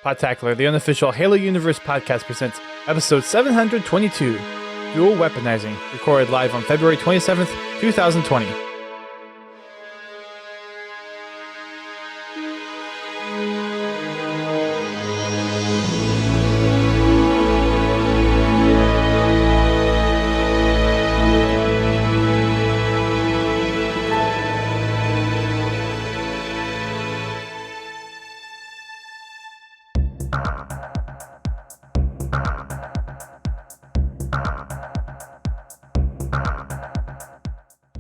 Podtacular, the unofficial Halo Universe podcast, presents episode 722, Dual Weaponizing, recorded live on February 27th, 2020.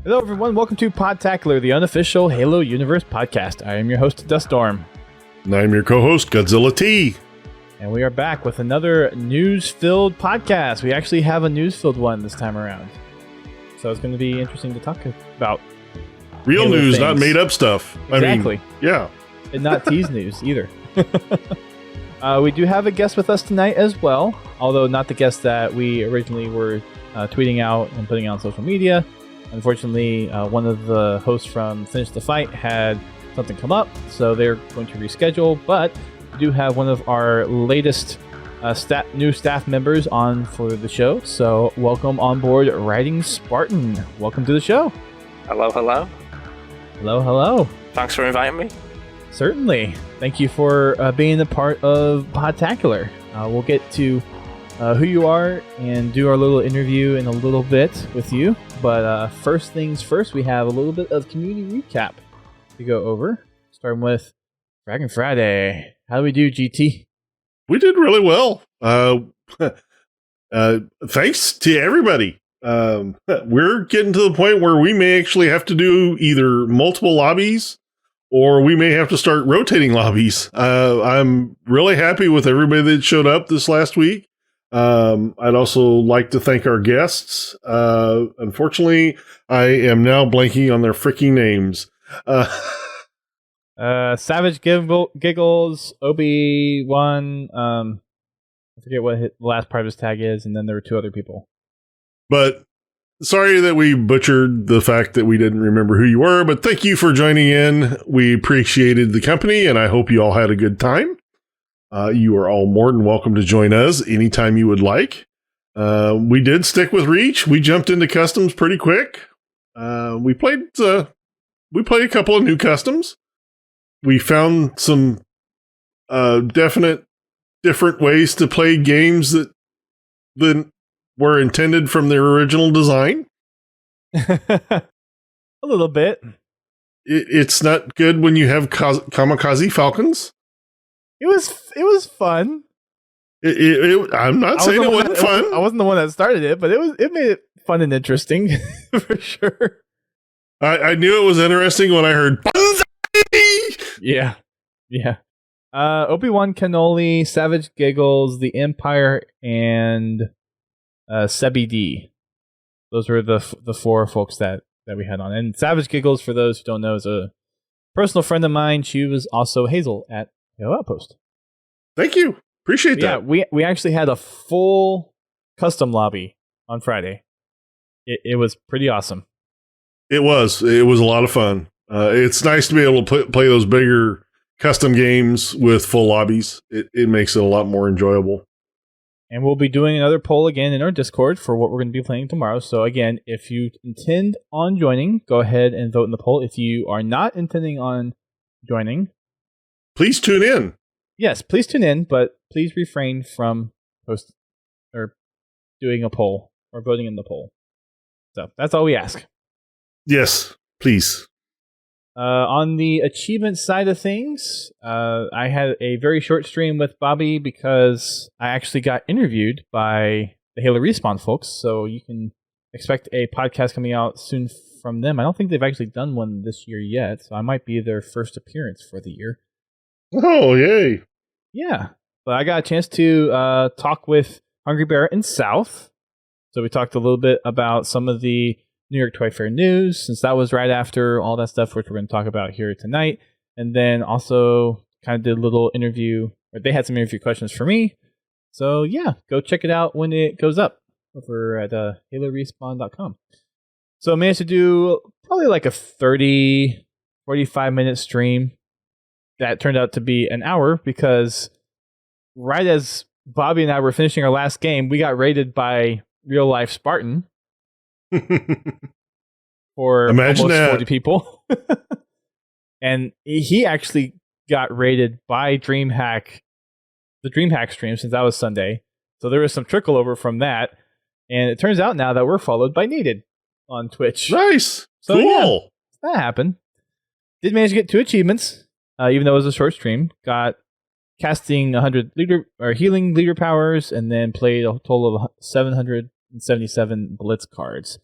Hello everyone, welcome to Podtacular, the unofficial Halo Universe podcast. I am your host, Duststorm. And I'm your co-host, Godzilla T. And we are back with another news-filled podcast. We actually have a news-filled one this time around. So it's going to be interesting to talk about. Real Halo news, things. not made up stuff. Exactly. I mean, yeah. And not tease news either. We do have a guest with us tonight as well, although not the guest that we originally were tweeting out and putting out on social media. Unfortunately, one of the hosts from Finish the Fight had something come up, so they're going to reschedule, but we do have one of our latest new staff members on for the show, so welcome on board Riding Spartan. Welcome to the show. Hello, hello. Hello, hello. Thanks for inviting me. Certainly. Thank you for being a part of Podtacular. We'll get to who you are and do our little interview in a little bit with you. But first things first, we have a little bit of community recap to go over. Starting with Dragon Friday. How do we do, GT? We did really well. Thanks to everybody. We're getting to the point where we may actually have to do either multiple lobbies or we may have to start rotating lobbies. I'm really happy with everybody that showed up this last week. I'd also like to thank our guests. Unfortunately, I am now blanking on their freaking names. Savage Giggles, Obi-Wan, I forget what the last part of his tag is, and then there were two other people. But sorry that we butchered the fact that we didn't remember who you were, but thank you for joining in. We appreciated the company, and I hope you all had a good time. You are all more than welcome to join us anytime you would like. We did stick with Reach. We jumped into customs pretty quick. We played a couple of new customs. We found some definite different ways to play games that were intended from their original design. A little bit. It's not good when you have kamikaze falcons. It was fun. I'm not saying it wasn't fun. I wasn't the one that started it, but it made it fun and interesting for sure. I knew it was interesting when I heard Banzai! Yeah. Obi-Wan Cannoli, Savage Giggles, The Empire, and Sebi D. Those were the four folks that we had on. And Savage Giggles, for those who don't know, is a personal friend of mine. She was also Hazel at Outpost. Thank you. Appreciate that. Yeah, we actually had a full custom lobby on Friday. It was pretty awesome. It was a lot of fun. It's nice to be able to play those bigger custom games with full lobbies. It makes it a lot more enjoyable. And we'll be doing another poll again in our Discord for what we're going to be playing tomorrow. So again, if you intend on joining, go ahead and vote in the poll. If you are not intending on joining, please tune in. Yes, please tune in, but please refrain from doing a poll or voting in the poll. So that's all we ask. Yes, please. On the achievement side of things, I had a very short stream with Bobby because I actually got interviewed by the Halo Respawn folks, so you can expect a podcast coming out soon from them. I don't think they've actually done one this year yet, so I might be their first appearance for the year. Oh, yay. Yeah, but I got a chance to talk with Hungry Bear and South. So we talked a little bit about some of the New York Toy Fair news, since that was right after all that stuff, which we're going to talk about here tonight. And then also kind of did a little interview, or they had some interview questions for me. So yeah, go check it out when it goes up over at halorespawn.com. So I managed to do probably like a 30, 45 minute stream that turned out to be an hour because right as Bobby and I were finishing our last game, we got raided by real life Spartan for Imagine almost that. 40 people. And he actually got raided by DreamHack, the DreamHack stream, since that was Sunday. So there was some trickle over from that. And it turns out now that we're followed by Needed on Twitch. Nice. So, Cool. Yeah, that happened. Did manage to get 2 achievements, even though it was a short stream. Got casting 100 leader or healing leader powers, and then played a total of 777 blitz cards.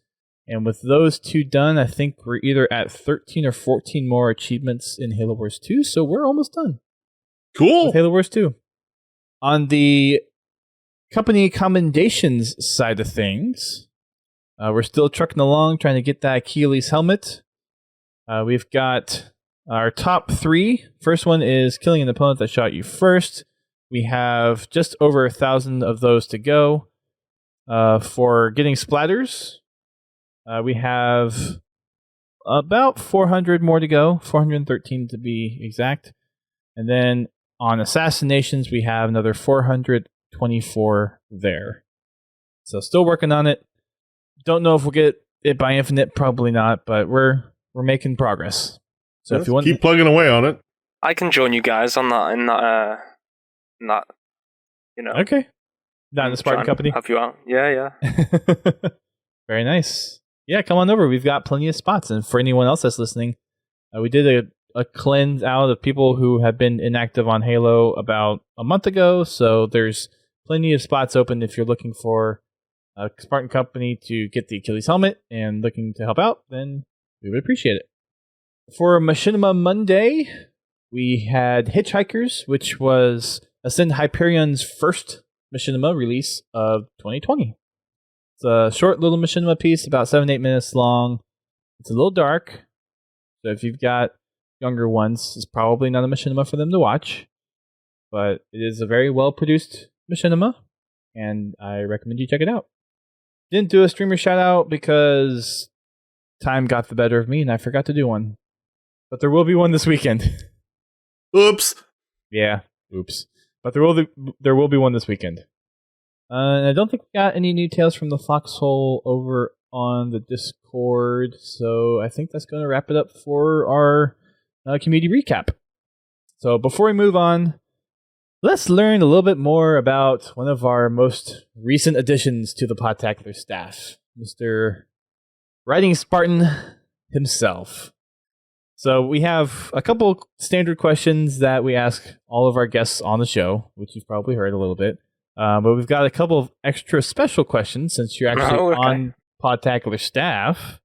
And with those 2 done, I think we're either at 13 or 14 more achievements in Halo Wars 2, so we're almost done. Cool. With Halo Wars 2. On the company commendations side of things, we're still trucking along, trying to get that Achilles helmet. We've got our top 3. First one is killing an opponent that shot you first. We have just over 1,000 of those to go. For getting splatters, we have about 400 more to go, 413 to be exact. And then on assassinations, we have another 424 there. So still working on it. Don't know if we'll get it by infinite, probably not, but we're making progress. So if you want keep plugging away on it. I can join you guys on that in that Okay. Not in the Spartan company. Help you out. Yeah. Very nice. Yeah, come on over. We've got plenty of spots. And for anyone else that's listening, we did a cleanse out of people who have been inactive on Halo about a month ago. So there's plenty of spots open if you're looking for a Spartan company to get the Achilles helmet and looking to help out, then we would appreciate it. For Machinima Monday, we had Hitchhikers, which was Ascend Hyperion's first Machinima release of 2020. It's a short little Machinima piece, about 7-8 minutes long. It's a little dark, so if you've got younger ones, it's probably not a Machinima for them to watch. But it is a very well-produced Machinima, and I recommend you check it out. Didn't do a streamer shout-out because time got the better of me, and I forgot to do one. But there will be one this weekend. Oops. Yeah, oops. But there will be one this weekend. And I don't think we got any new tales from the Foxhole over on the Discord, so I think that's going to wrap it up for our community recap. So before we move on, let's learn a little bit more about one of our most recent additions to the Podtacular staff, Mr. Writing Spartan himself. So we have a couple standard questions that we ask all of our guests on the show, which you've probably heard a little bit. But we've got a couple of extra special questions since you're actually on Podtacular staff.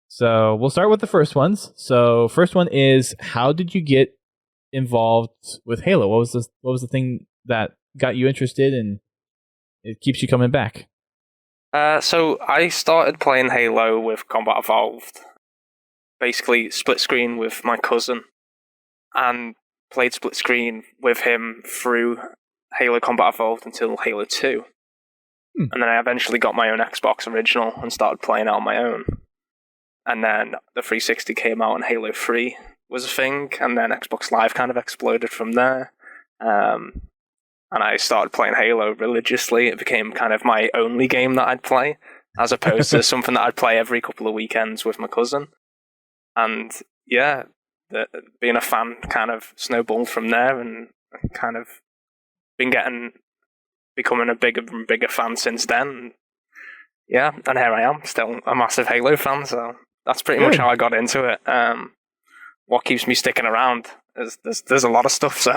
So we'll start with the first ones. So first one is, how did you get involved with Halo? What was the thing that got you interested and it keeps you coming back? So I started playing Halo with Combat Evolved. Basically split screen with my cousin and played split screen with him through Halo Combat Evolved until Halo 2. And then I eventually got my own Xbox original and started playing it on my own. And then the 360 came out and Halo 3 was a thing, and then Xbox Live kind of exploded from there. And I started playing Halo religiously. It became kind of my only game that I'd play, as opposed to something that I'd play every couple of weekends with my cousin. And yeah, being a fan kind of snowballed from there, and kind of becoming a bigger and bigger fan since then. Yeah, and here I am, still a massive Halo fan, so that's pretty much how I got into it. What keeps me sticking around is there's a lot of stuff, so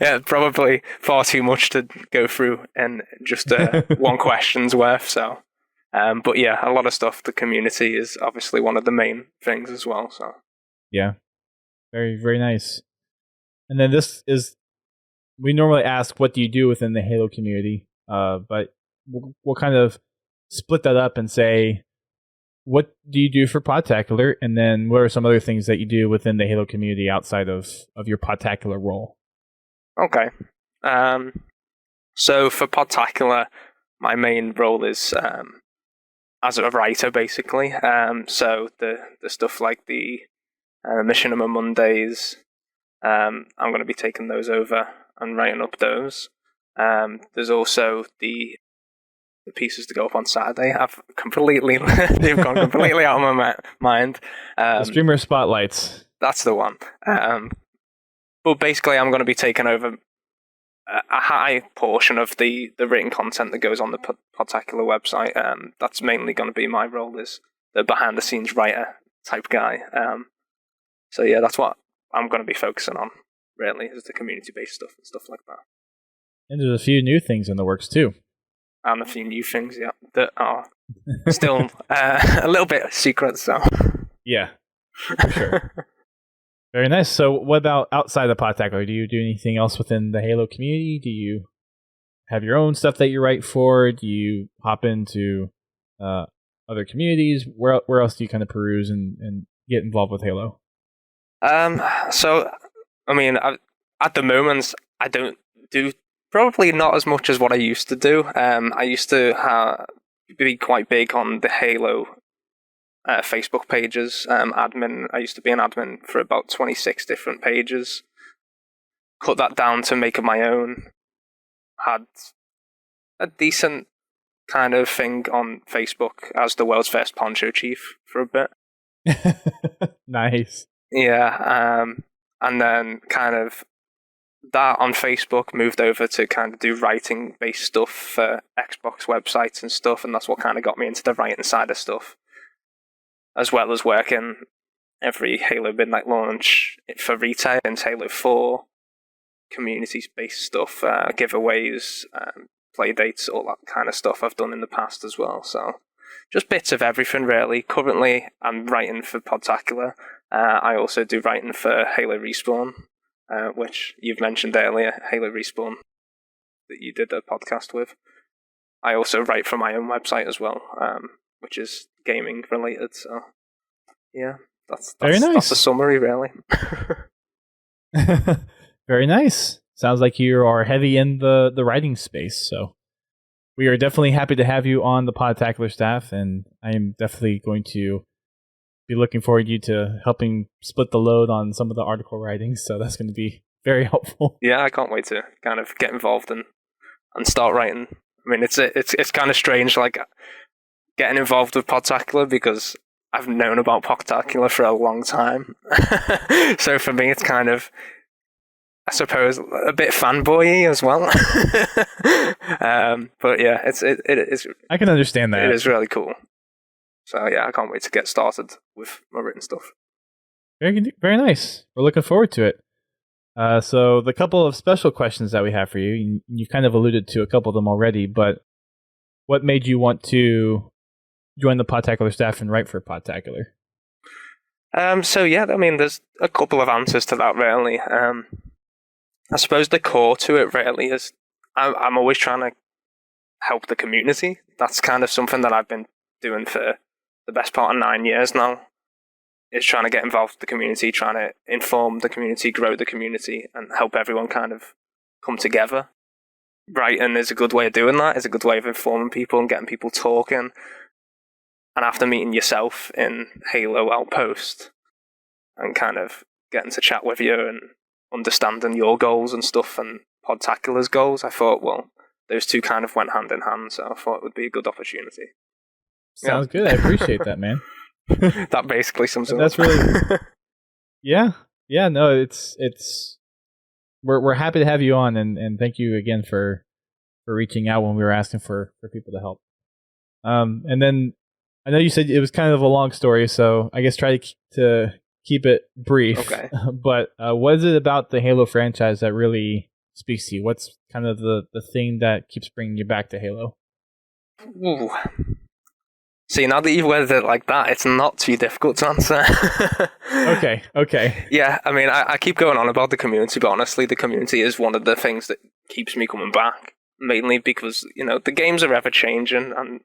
yeah, probably far too much to go through in just one question's worth, so but yeah, a lot of stuff. The community is obviously one of the main things as well, so yeah, very, very nice. And then this is, we normally ask, what do you do within the Halo community? But we'll kind of split that up and say, what do you do for Podtacular? And then what are some other things that you do within the Halo community outside of your Podtacular role? Okay. So for Podtacular, my main role is as a writer, basically. So the stuff like the Machinima Mondays, I'm going to be taking those over and writing up those. There's also the pieces to go up on Saturday. They've gone completely out of my mind. The streamer spotlights. That's the one. But basically, I'm going to be taking over a high portion of the written content that goes on the Podtacular website. That's mainly going to be my role as the behind-the-scenes writer type guy. So yeah, that's what I'm going to be focusing on, really, is the community-based stuff and stuff like that. And there's a few new things in the works, too. And a few new things, yeah, that are still a little bit secret, so... Yeah, for sure. Very nice. So what about outside the Podtacular? Do you do anything else within the Halo community? Do you have your own stuff that you write for? Do you hop into other communities? Where else do you kind of peruse and get involved with Halo? So, I mean, at the moment, I don't do probably not as much as what I used to do. I used to be quite big on the Halo Facebook pages. Admin. I used to be an admin for about 26 different pages. Cut that down to making my own. Had a decent kind of thing on Facebook as the world's first poncho chief for a bit. Nice. Yeah, and then kind of that on Facebook moved over to kind of do writing-based stuff for Xbox websites and stuff, and that's what kind of got me into the writing side of stuff, as well as working every Halo Midnight launch for retail and Halo 4, community-based stuff, giveaways, play dates, all that kind of stuff I've done in the past as well. So just bits of everything, really. Currently, I'm writing for Podtacular. I also do writing for Halo Respawn, which you've mentioned earlier, Halo Respawn, that you did a podcast with. I also write for my own website as well, which is gaming related. So, yeah, that's very nice. That's a summary, really. Very nice. Sounds like you are heavy in the writing space. So we are definitely happy to have you on the Podtacular staff, and I am definitely going to be looking forward to helping split the load on some of the article writing. So that's going to be very helpful. Yeah, I can't wait to kind of get involved and start writing. I mean, it's kind of strange, like getting involved with Podtacular, because I've known about Podtacular for a long time. So for me, it's kind of, I suppose, a bit fanboy-y as well. But yeah, it is. I can understand that. It is really cool. So yeah, I can't wait to get started with my written stuff. Very, very nice. We're looking forward to it. So the couple of special questions that we have for you, you've kind of alluded to a couple of them already, but what made you want to join the Podtacular staff and write for Podtacular? So yeah, I mean, there's a couple of answers to that, really. I suppose the core to it really is I'm always trying to help the community. That's kind of something that I've been doing for the best part of 9 years now, is trying to get involved with the community, trying to inform the community, grow the community, and help everyone kind of come together. Writing is a good way of doing that. It's a good way of informing people and getting people talking. And after meeting yourself in Halo Outpost and kind of getting to chat with you and understanding your goals and stuff and Podtacular's goals, I thought, well, those two kind of went hand in hand, so I thought it would be a good opportunity. Sounds good. I appreciate that, man. That basically sums it up. That's really... Yeah. Yeah, no, it's we're happy to have you on, and thank you again for reaching out when we were asking for people to help. And then I know you said it was kind of a long story, so I guess try to keep it brief. Okay. But what is it about the Halo franchise that really speaks to you? What's kind of the thing that keeps bringing you back to Halo? Ooh. See, now that you've worded it like that, it's not too difficult to answer. Okay. Yeah, I mean, I keep going on about the community, but honestly, the community is one of the things that keeps me coming back. Mainly because, the games are ever changing, and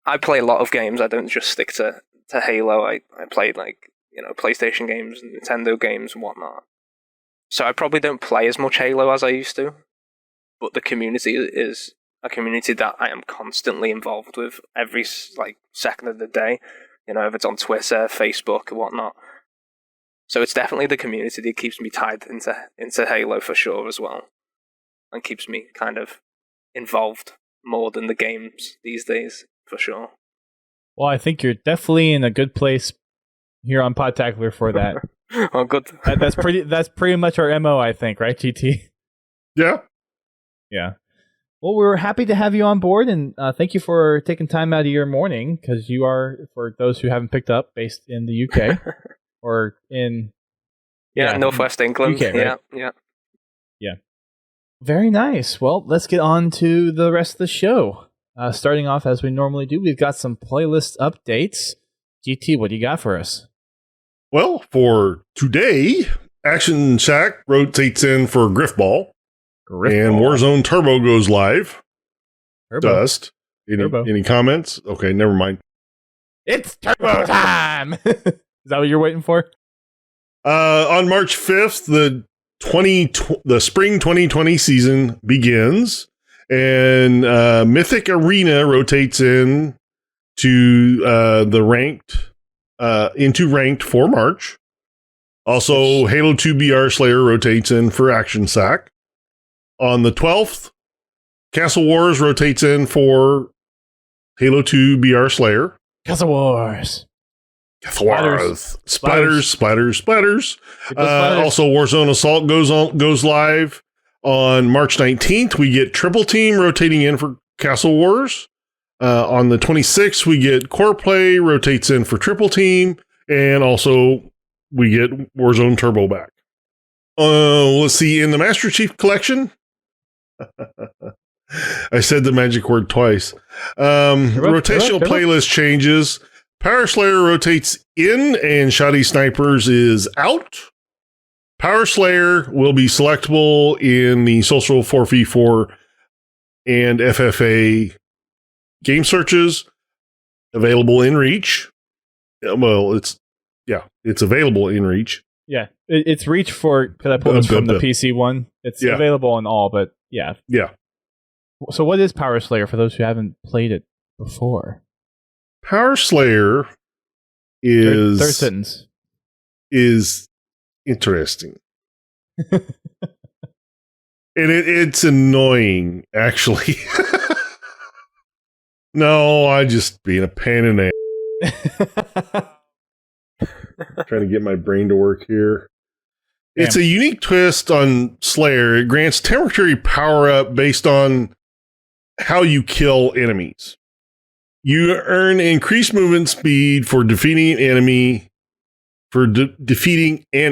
I play a lot of games. I don't just stick to Halo. I play, PlayStation games and Nintendo games and whatnot. So I probably don't play as much Halo as I used to, but the community is a community that I am constantly involved with every second of the day, if it's on Twitter, Facebook, and whatnot. So it's definitely the community that keeps me tied into Halo for sure as well. and keeps me kind of involved more than the games these days, for sure. Well, I think you're definitely in a good place here on Podtacular for that. Oh, good. That's pretty much our MO, I think, right, GT? Yeah. Yeah. Well, we're happy to have you on board, and thank you for taking time out of your morning, because you are, for those who haven't picked up, based in the UK or in Northwest England. UK, right? Yeah. Very nice. Well, let's get on to the rest of the show. Starting off as we normally do, we've got some playlist updates. GT, what do you got for us? Well, for today, Action Shack rotates in for Griffball. And Warzone Turbo goes live. Dust. Any comments? Okay, never mind. It's Turbo time! Is that what you're waiting for? On March 5th, the spring 2020 season begins, and Mythic Arena rotates in to into ranked for March. Also, Halo 2 BR Slayer rotates in for Action Sack. On the 12th, Castle Wars rotates in for Halo 2 BR Slayer. Castle Wars. Splatters. Also, Warzone Assault goes live on March 19th. We get Triple Team rotating in for Castle Wars. On the 26th, we get Core Play rotates in for Triple Team, and also we get Warzone Turbo back. Let's see, in the Master Chief Collection, I said the magic word twice. Rotational playlist changes. Power Slayer rotates in, and Shoddy Snipers is out. Power Slayer will be selectable in the Social 4v4 and FFA game searches. Available in Reach. Well, it's available in Reach. Yeah, it's Reach for, because I pulled this from the PC one. It's available in all, but yeah. Yeah. So what is Power Slayer for those who haven't played it before? Power Slayer is... Third sentence. Is interesting. And it's annoying, actually. No, I just being a pain in the trying to get my brain to work here. Damn. It's a unique twist on Slayer. It grants temporary power-up based on how you kill enemies. You earn increased movement speed for defeating an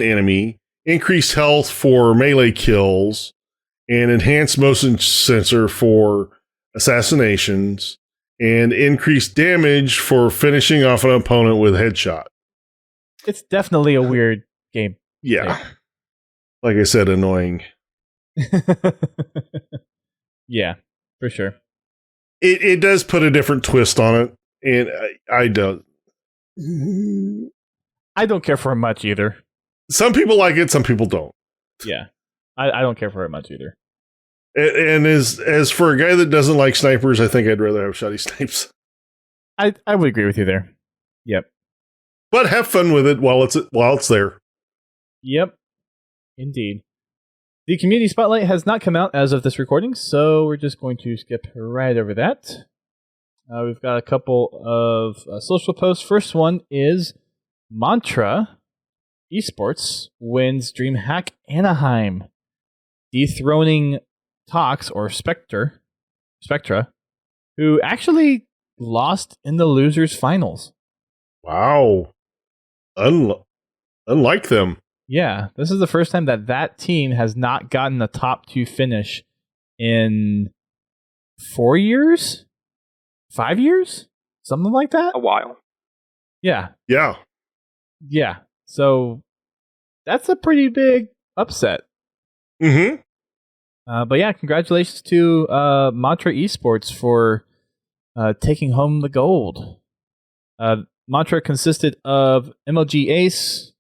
enemy, increased health for melee kills, and enhanced motion sensor for assassinations, and increased damage for finishing off an opponent with headshot. It's definitely a weird game. Yeah. Like I said, annoying. Yeah, for sure. It does put a different twist on it, and I don't care for it much either. Some people like it, some people don't. Yeah. I don't care for it much either. And as for a guy that doesn't like snipers, I think I'd rather have Shoddy Snipes. I would agree with you there. Yep. But have fun with it while it's there. Yep. Indeed. The community spotlight has not come out as of this recording, so we're just going to skip right over that. We've got a couple of social posts. First one is Mantra Esports wins DreamHack Anaheim, dethroning Tox or Spectra, who actually lost in the losers finals. Wow. Unlike them. Yeah, this is the first time that team has not gotten a top 2 finish in 4 years? 5 years? Something like that? A while. Yeah. Yeah. Yeah. So that's a pretty big upset. Mm-hmm. But yeah, congratulations to Mantra Esports for taking home the gold. Mantra consisted of MLG Ace,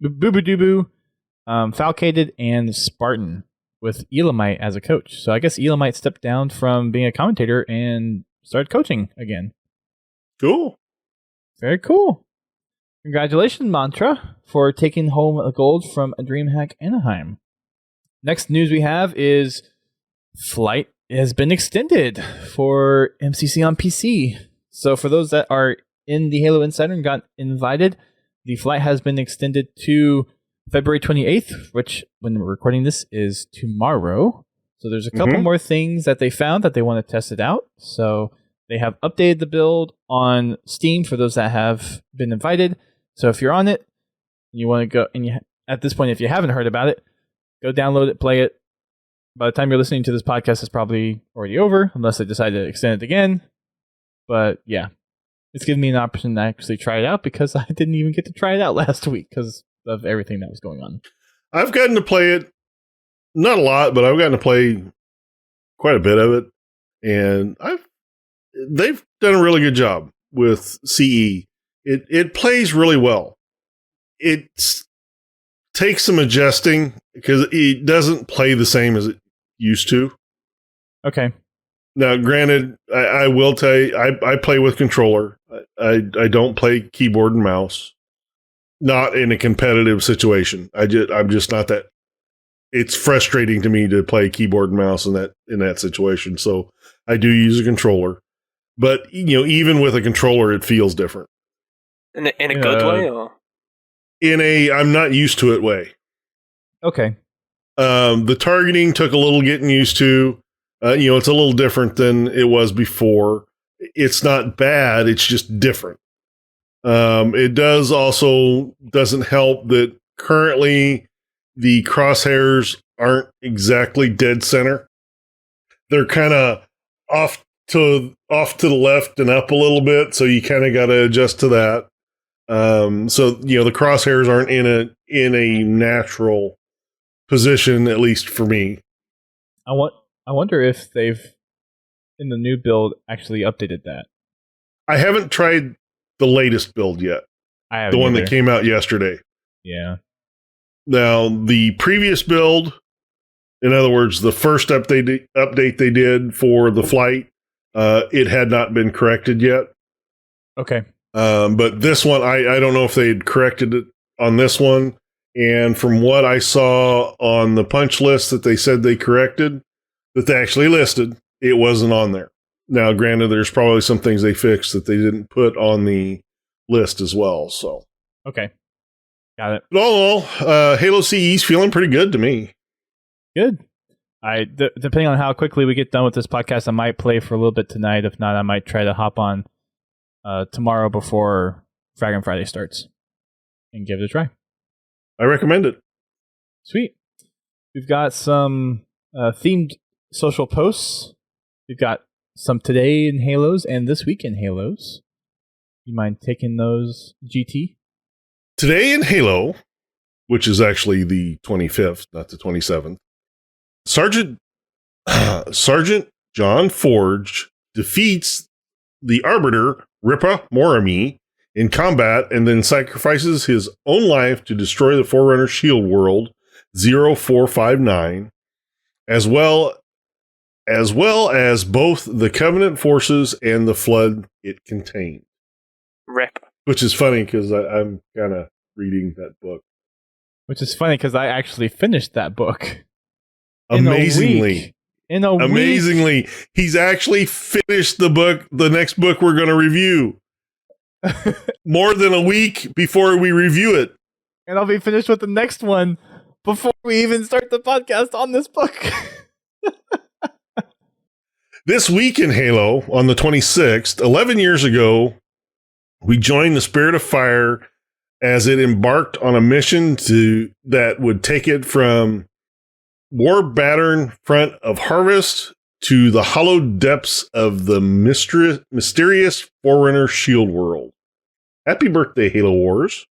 Boobadooboo, Falcated, and Spartan, with Elamite as a coach. So I guess Elamite stepped down from being a commentator and started coaching again. Cool. Very cool. Congratulations, Mantra, for taking home a gold from DreamHack Anaheim. Next news we have is flight has been extended for MCC on PC. So for those that are in the Halo Insider and got invited, the flight has been extended to February 28th, which when we're recording this is tomorrow. So there's a couple more things that they found that they want to test it out. So they have updated the build on Steam for those that have been invited. So if you're on it, you want to go, and at this point, if you haven't heard about it, go download it, play it. By the time you're listening to this podcast, it's probably already over, unless they decide to extend it again. But yeah, it's given me an option to actually try it out because I didn't even get to try it out last week because of everything that was going on. I've gotten to play it, not a lot, but I've gotten to play quite a bit of it, and they've done a really good job with CE. It plays really well. It takes some adjusting because it doesn't play the same as it used to. Okay. Now, granted, I will tell you, I play with controller. I don't play keyboard and mouse. Not in a competitive situation. I'm just not that. It's frustrating to me to play keyboard and mouse in that situation. So I do use a controller. But even with a controller, it feels different. In a good way, or in a I'm not used to it way. Okay. The targeting took a little getting used to. It's a little different than it was before. It's not bad. It's just different. It doesn't help that currently the crosshairs aren't exactly dead center. They're kind of off to the left and up a little bit, so you kind of got to adjust to that. So the crosshairs aren't in a natural position, at least for me. I wonder if they've in the new build actually updated that. I haven't tried the latest build yet. I haven't the one either. that came out yesterday. Yeah. Now, the previous build, in other words, the first update they did for the flight, it had not been corrected yet. Okay. But this one, I don't know if they had corrected it on this one. And from what I saw on the punch list that they said they corrected, that they actually listed, it wasn't on there. Now, granted, there's probably some things they fixed that they didn't put on the list as well. So, okay, got it. But all in all, Halo CE's feeling pretty good to me. Good. Depending on how quickly we get done with this podcast, I might play for a little bit tonight. If not, I might try to hop on tomorrow before Fraggin' Friday starts and give it a try. I recommend it. Sweet. We've got some themed social posts. We've got some today in Halos and this week in Halos. You mind taking those, GT? Today in Halo, which is actually the 25th, not the 27th, Sergeant John Forge defeats the Arbiter Ripa Morami in combat and then sacrifices his own life to destroy the Forerunner shield world 0459, as well as both the Covenant forces and the flood it contained. Rip. Which is funny because I'm kind of reading that book. Which is funny because I actually finished that book. Amazingly. In a week. He's actually finished the book, the next book we're going to review. More than a week before we review it. And I'll be finished with the next one before we even start the podcast on this book. This week in Halo, on the 26th, 11 years ago, we joined the Spirit of Fire as it embarked on a mission that would take it from war-battered front of Harvest to the hollowed depths of the mysterious Forerunner shield world. Happy birthday, Halo Wars.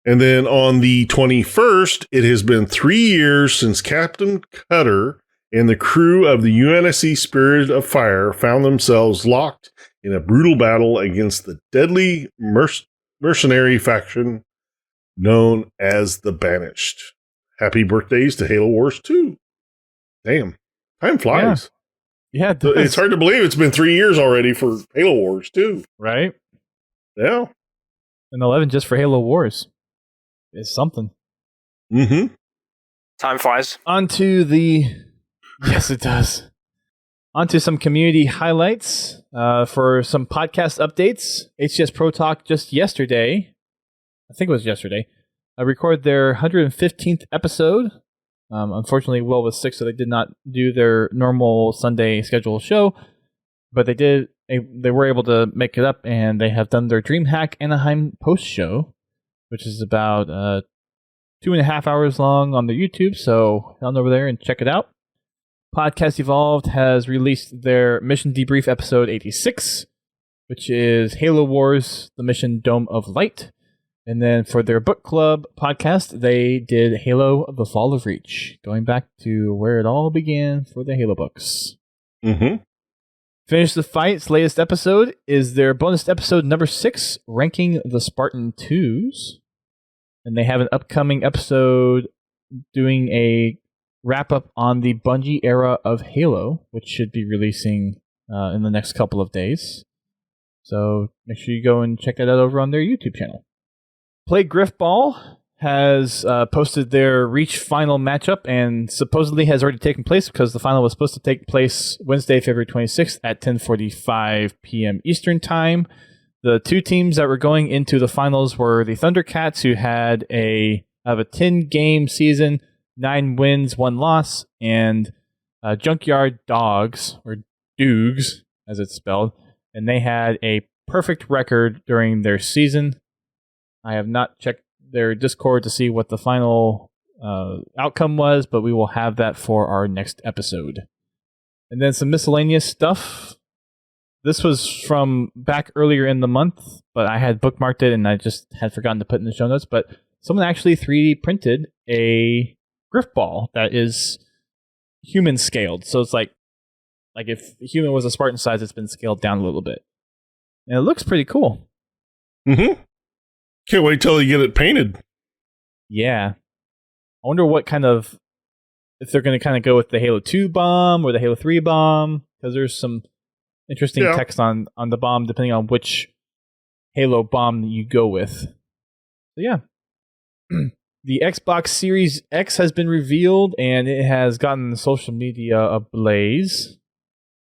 And then on the 21st, it has been 3 years since Captain Cutter and the crew of the UNSC Spirit of Fire found themselves locked in a brutal battle against the deadly mercenary faction known as the Banished. Happy birthdays to Halo Wars 2. Damn, time flies. Yeah, it's hard to believe it's been 3 years already for Halo Wars 2. Right? Yeah. And 11 just for Halo Wars is something. Mm-hmm. Time flies. On to the Yes, it does. On to some community highlights for some podcast updates. HCS Pro Talk just yesterday, I think it was yesterday, recorded their 115th episode. Unfortunately, Will was sick, so they did not do their normal Sunday scheduled show, but they were able to make it up, and they have done their DreamHack Anaheim post show, which is about 2.5 hours long on their YouTube, so head on over there and check it out. Podcast Evolved has released their Mission Debrief episode 86, which is Halo Wars, the mission Dome of Light. And then for their book club podcast, they did Halo, the Fall of Reach, going back to where it all began for the Halo books. Mm-hmm. Finish the Fight's latest episode is their bonus episode number 6, ranking the Spartan 2s. And they have an upcoming episode doing a wrap-up on the Bungie era of Halo, which should be releasing in the next couple of days. So make sure you go and check that out over on their YouTube channel. Play Griffball has posted their Reach final matchup and supposedly has already taken place because the final was supposed to take place Wednesday, February 26th at 10:45 p.m. Eastern Time. The two teams that were going into the finals were the Thundercats, who have a 10-game season, 9 wins, 1 loss, and Junkyard Dogs, or Doogs, as it's spelled, and they had a perfect record during their season. I have not checked their Discord to see what the final outcome was, but we will have that for our next episode. And then some miscellaneous stuff. This was from back earlier in the month, but I had bookmarked it and I just had forgotten to put in the show notes. But someone actually 3D printed a Griffball that is human scaled. So it's like if a human was a Spartan size, it's been scaled down a little bit. And it looks pretty cool. Mm-hmm. Can't wait till you get it painted. Yeah. I wonder what if they're going to kind of go with the Halo 2 bomb or the Halo 3 bomb, because there's some interesting text on the bomb depending on which Halo bomb you go with. So yeah. The Xbox Series X has been revealed, and it has gotten social media ablaze.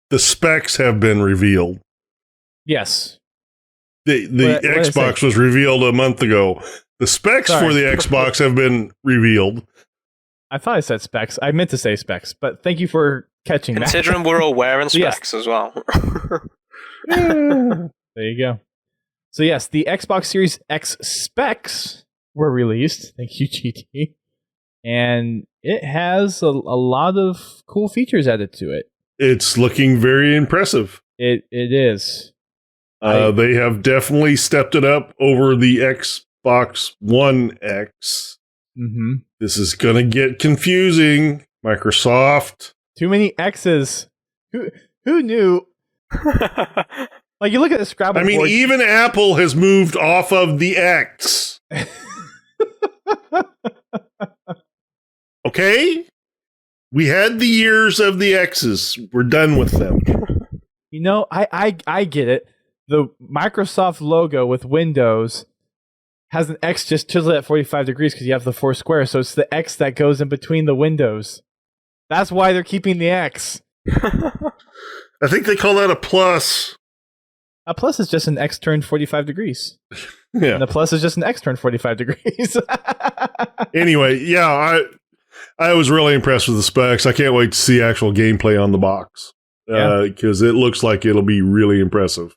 The specs have been revealed. Yes. The Xbox was revealed a month ago. The specs for the Xbox have been revealed. I thought I said specs. I meant to say specs, but thank you for catching that. Considering we're all wearing specs as well. There you go. So yes, the Xbox Series X specs were released. Thank you, GT. And it has a lot of cool features added to it. It's looking very impressive. It is. They have definitely stepped it up over the Xbox One X. Mm-hmm. This is going to get confusing. Microsoft. Too many X's. Who knew? Like, you look at the Scrabble board. Even Apple has moved off of the X. Okay? We had the years of the X's. We're done with them. You know, I get it. The Microsoft logo with Windows has an X just chiseled at 45 degrees because you have the 4 squares, so it's the X that goes in between the windows. That's why they're keeping the X. I think they call that a plus. A plus is just an X turned 45 degrees. Yeah. And a plus is just an X turned 45 degrees. Anyway, yeah, I was really impressed with the specs. I can't wait to see actual gameplay on the box. Because it looks like it'll be really impressive.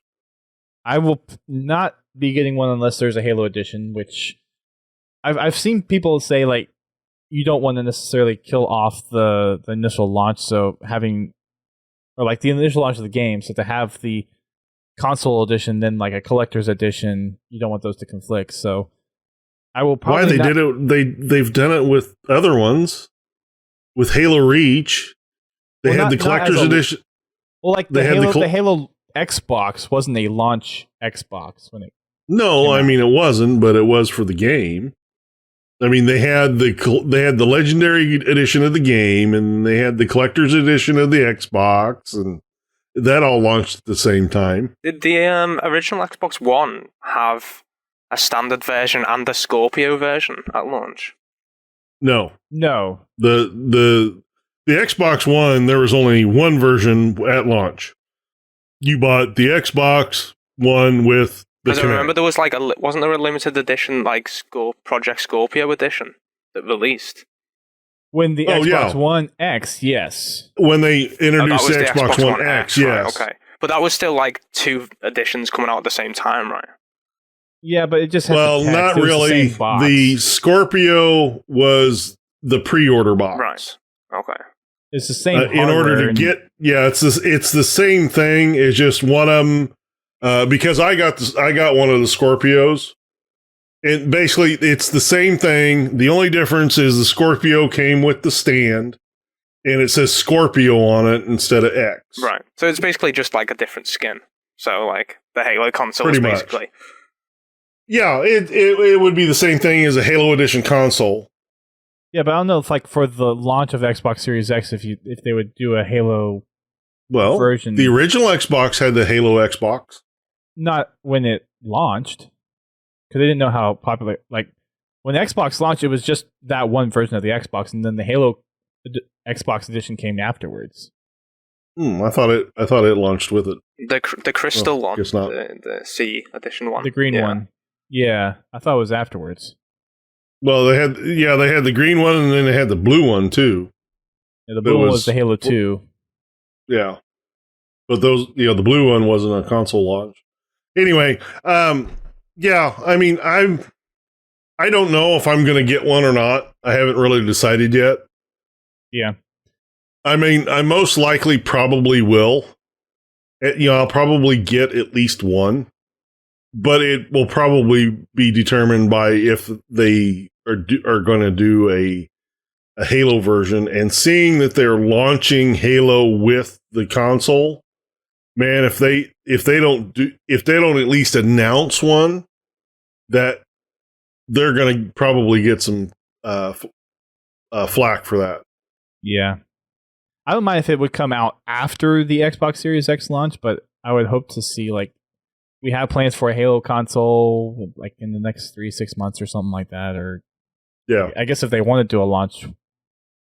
I will not be getting one unless there's a Halo edition, which I've seen people say, like, you don't want to necessarily kill off the initial launch, so having, or like the initial launch of the game, so to have the console edition, then like a collector's edition, you don't want those to conflict. So I will probably did it. They've done it with other ones, with Halo Reach. They had the collector's edition. Well, like the Halo Xbox wasn't a launch Xbox when it. No, I mean it wasn't, but it was for the game. I mean, they had the legendary edition of the game, and they had the collector's edition of the Xbox, and that all launched at the same time. Did the original Xbox One have a standard version and a Scorpio version at launch? No. No. The the Xbox One, there was only one version at launch. You bought the Xbox One with the Because I remember there was wasn't there a limited edition Project Scorpio edition that released? When the Xbox One X, yes. When they introduced the Xbox One X, yes. Right, okay. But that was still like two editions coming out at the same time, right? Yeah, but it just had not really. The Scorpio was the pre-order box. Right. Okay. It's the same. In order to get, it's the same thing. It's just one of them. Because I got one of the Scorpios. And basically, it's the same thing. The only difference is the Scorpio came with the stand, and it says Scorpio on it instead of X. Right. So it's basically just like a different skin. So like the Halo console is basically. Yeah, it would be the same thing as a Halo Edition console. Yeah, but I don't know if like for the launch of Xbox Series X, if they would do a Halo version. The original Xbox had the Halo Xbox. Not when it launched. Because they didn't know how popular. Like when the Xbox launched, it was just that one version of the Xbox, and then the Halo Xbox edition came afterwards. I thought it launched with it. The crystal one, guess not. The C edition one, the green one. Yeah, I thought it was afterwards. Well, they had the green one, and then they had the blue one too. Yeah, the blue one was the Halo 2. Yeah, but those the blue one wasn't a console launch. Anyway, yeah, I mean, I don't know if I'm going to get one or not. I haven't really decided yet. Yeah. I mean, I most likely probably will. I'll probably get at least one, but it will probably be determined by if they are going to do a Halo version. And seeing that they're launching Halo with the console, man, if they don't at least announce one, that they're going to probably get some flack for that. Yeah. I don't mind if it would come out after the Xbox Series X launch, but I would hope to see, like, we have plans for a Halo console, like, in the next 3-6 months or something like that. Or, yeah, I guess if they want to do a launch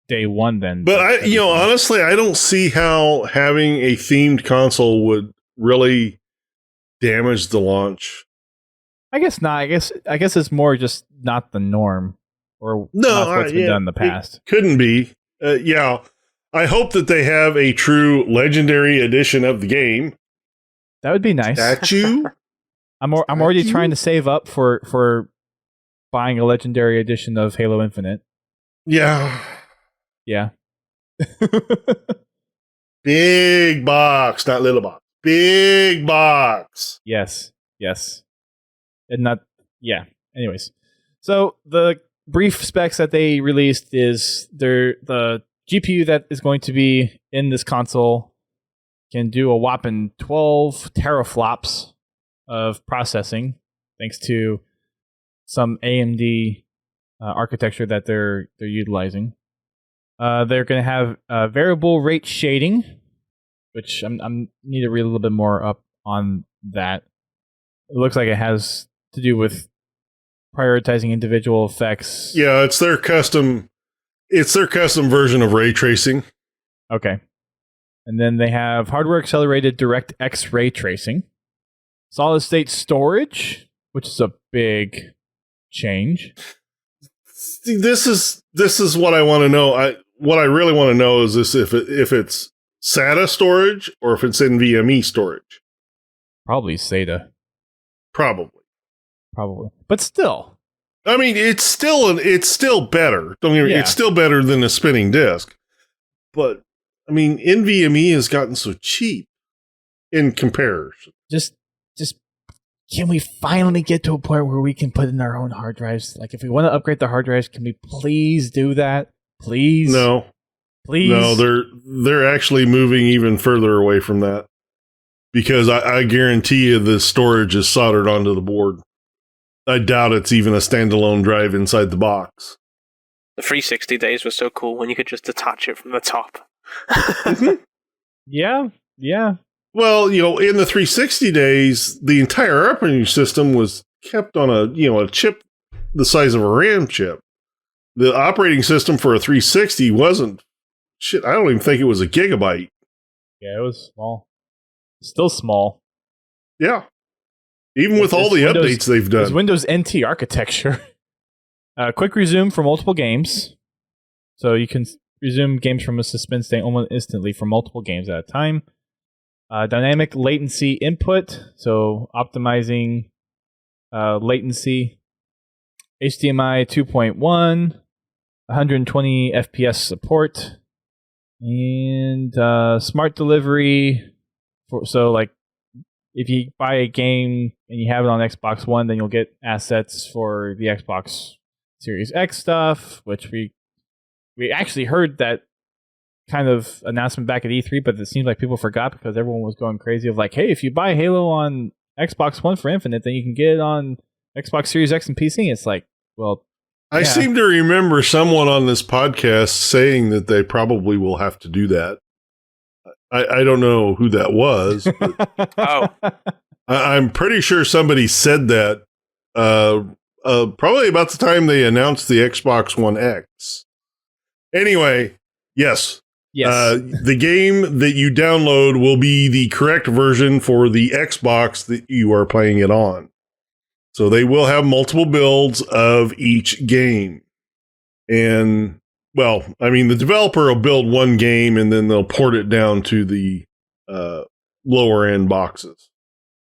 day one, then. But honestly, I don't see how having a themed console would really damage the launch. I guess not. I guess it's more just not the norm, or not what's been done in the past. It couldn't be. Yeah. I hope that they have a true legendary edition of the game. That would be nice. Statue? I'm already trying to save up for buying a legendary edition of Halo Infinite. Yeah. Yeah. Big box, not little box. Big box. Yes. And not, yeah. Anyways. So the brief specs that they released is the GPU that is going to be in this console can do a whopping 12 teraflops of processing, thanks to some AMD architecture that they're utilizing. They're going to have variable rate shading, which I need to read a little bit more up on that. It looks like it has to do with prioritizing individual effects. Yeah, it's their custom version of ray tracing. Okay. And then they have hardware accelerated DirectX ray tracing, solid state storage, which is a big change. See, this is what I want to know. What I really want to know is this: if it's SATA storage or if it's NVMe storage. Probably SATA. Probably, but still. I mean, it's still better. Don't get me. It's still better than a spinning disk. But I mean, NVMe has gotten so cheap in comparison. Just can we finally get to a point where we can put in our own hard drives? Like, if we want to upgrade the hard drives, can we please do that? Please? No. Please? No, they're actually moving even further away from that. Because I guarantee you the storage is soldered onto the board. I doubt it's even a standalone drive inside the box. The 360 days was so cool when you could just detach it from the top. Yeah. Well, in the 360 days, the entire operating system was kept on a chip the size of a RAM chip. The operating system for a 360 wasn't shit, I don't even think it was a gigabyte. Yeah, it was small. Still small. Yeah. Even with all the updates they've done. It's Windows NT architecture. Quick resume for multiple games. So you can resume games from a suspend state almost instantly for multiple games at a time. Dynamic latency input. So optimizing latency. HDMI 2.1. 120 FPS support. And smart delivery. So like, if you buy a game and you have it on Xbox One, then you'll get assets for the Xbox Series X stuff, which we actually heard that kind of announcement back at E3, but it seems like people forgot because everyone was going crazy of like, hey, if you buy Halo on Xbox One for Infinite, then you can get it on Xbox Series X and PC. It's like, well, I seem to remember someone on this podcast saying that they probably will have to do that. I don't know who that was. But I'm pretty sure somebody said that probably about the time they announced the Xbox One X. Anyway, yes. The game that you download will be the correct version for the Xbox that you are playing it on. So they will have multiple builds of each game. And well, I mean, the developer will build one game and then they'll port it down to the lower end boxes.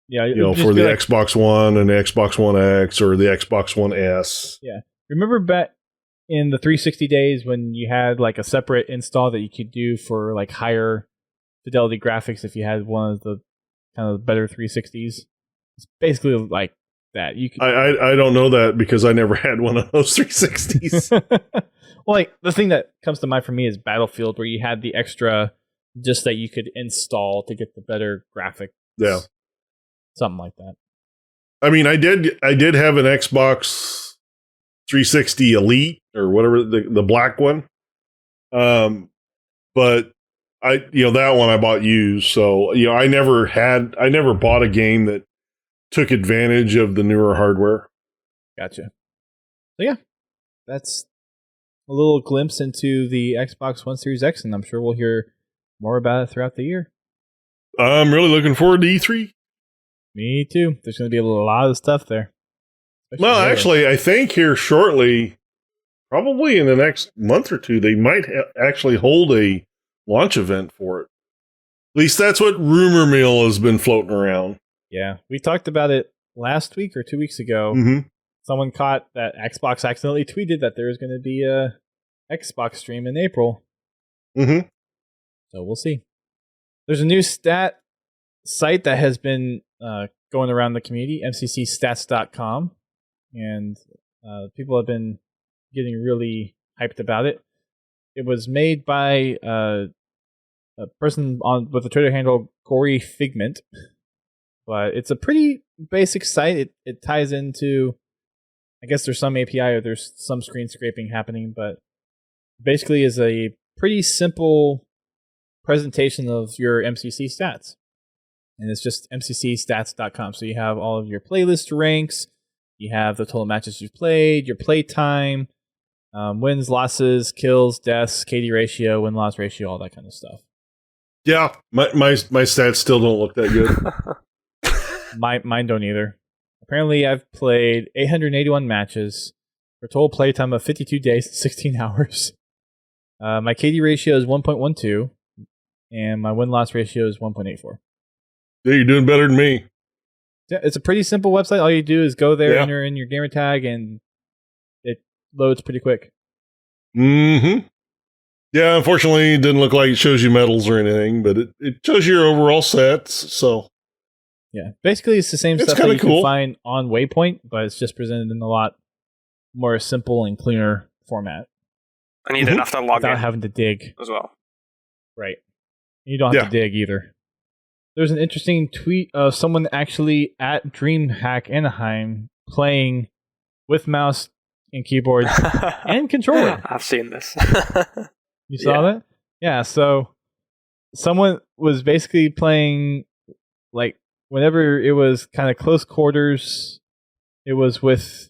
Yeah, for the Xbox One and the Xbox One X or the Xbox One S. Yeah, remember back in the 360 days when you had like a separate install that you could do for like higher fidelity graphics if you had one of the kind of better 360s. It's basically like that. You could. I don't know that because I never had one of those 360s. Well, like the thing that comes to mind for me is Battlefield, where you had the extra just that you could install to get the better graphics. Yeah, something like that. I mean, I did have an Xbox 360 Elite or whatever, the black one. But that one I bought used, so I never bought a game that took advantage of the newer hardware. Gotcha. So yeah, that's a little glimpse into the Xbox One Series X, and I'm sure we'll hear more about it throughout the year. I'm really looking forward to E3. Me too. There's going to be a lot of stuff there. Well, actually, I think here shortly, probably in the next month or two, they might actually hold a launch event for it. At least that's what rumor mill has been floating around. Yeah, we talked about it last week or 2 weeks ago. Mm-hmm. Someone caught that Xbox accidentally tweeted that there was going to be a Xbox stream in April. Mm-hmm. So we'll see. There's a new stat site that has been going around the community, mccstats.com, and people have been getting really hyped about it. It was made by a person with the Twitter handle Gory Figment, but it's a pretty basic site. It ties into, I guess there's some API or there's some screen scraping happening, but basically is a pretty simple presentation of your MCC stats. And it's just mccstats.com. So you have all of your playlist ranks, you have the total matches you've played, your play time, wins, losses, kills, deaths, KD ratio, win-loss ratio, all that kind of stuff. Yeah, my stats still don't look that good. Mine don't either. Apparently, I've played 881 matches for a total playtime of 52 days and 16 hours. My KD ratio is 1.12, and my win-loss ratio is 1.84. Yeah, you're doing better than me. Yeah, it's a pretty simple website. All you do is go there, enter in your gamer tag, and it loads pretty quick. Mm-hmm. Yeah, unfortunately, it didn't look like it shows you medals or anything, but it shows your overall sets, so... Yeah, basically it's the same stuff that you can find on Waypoint, but it's just presented in a lot more simple and cleaner format. And you don't have to log without in having to dig as well. Right. You don't have to dig either. There's an interesting tweet of someone actually at DreamHack Anaheim playing with mouse and keyboard and controller. I've seen this. You saw that? Yeah, so someone was basically playing, like, whenever it was kind of close quarters, it was with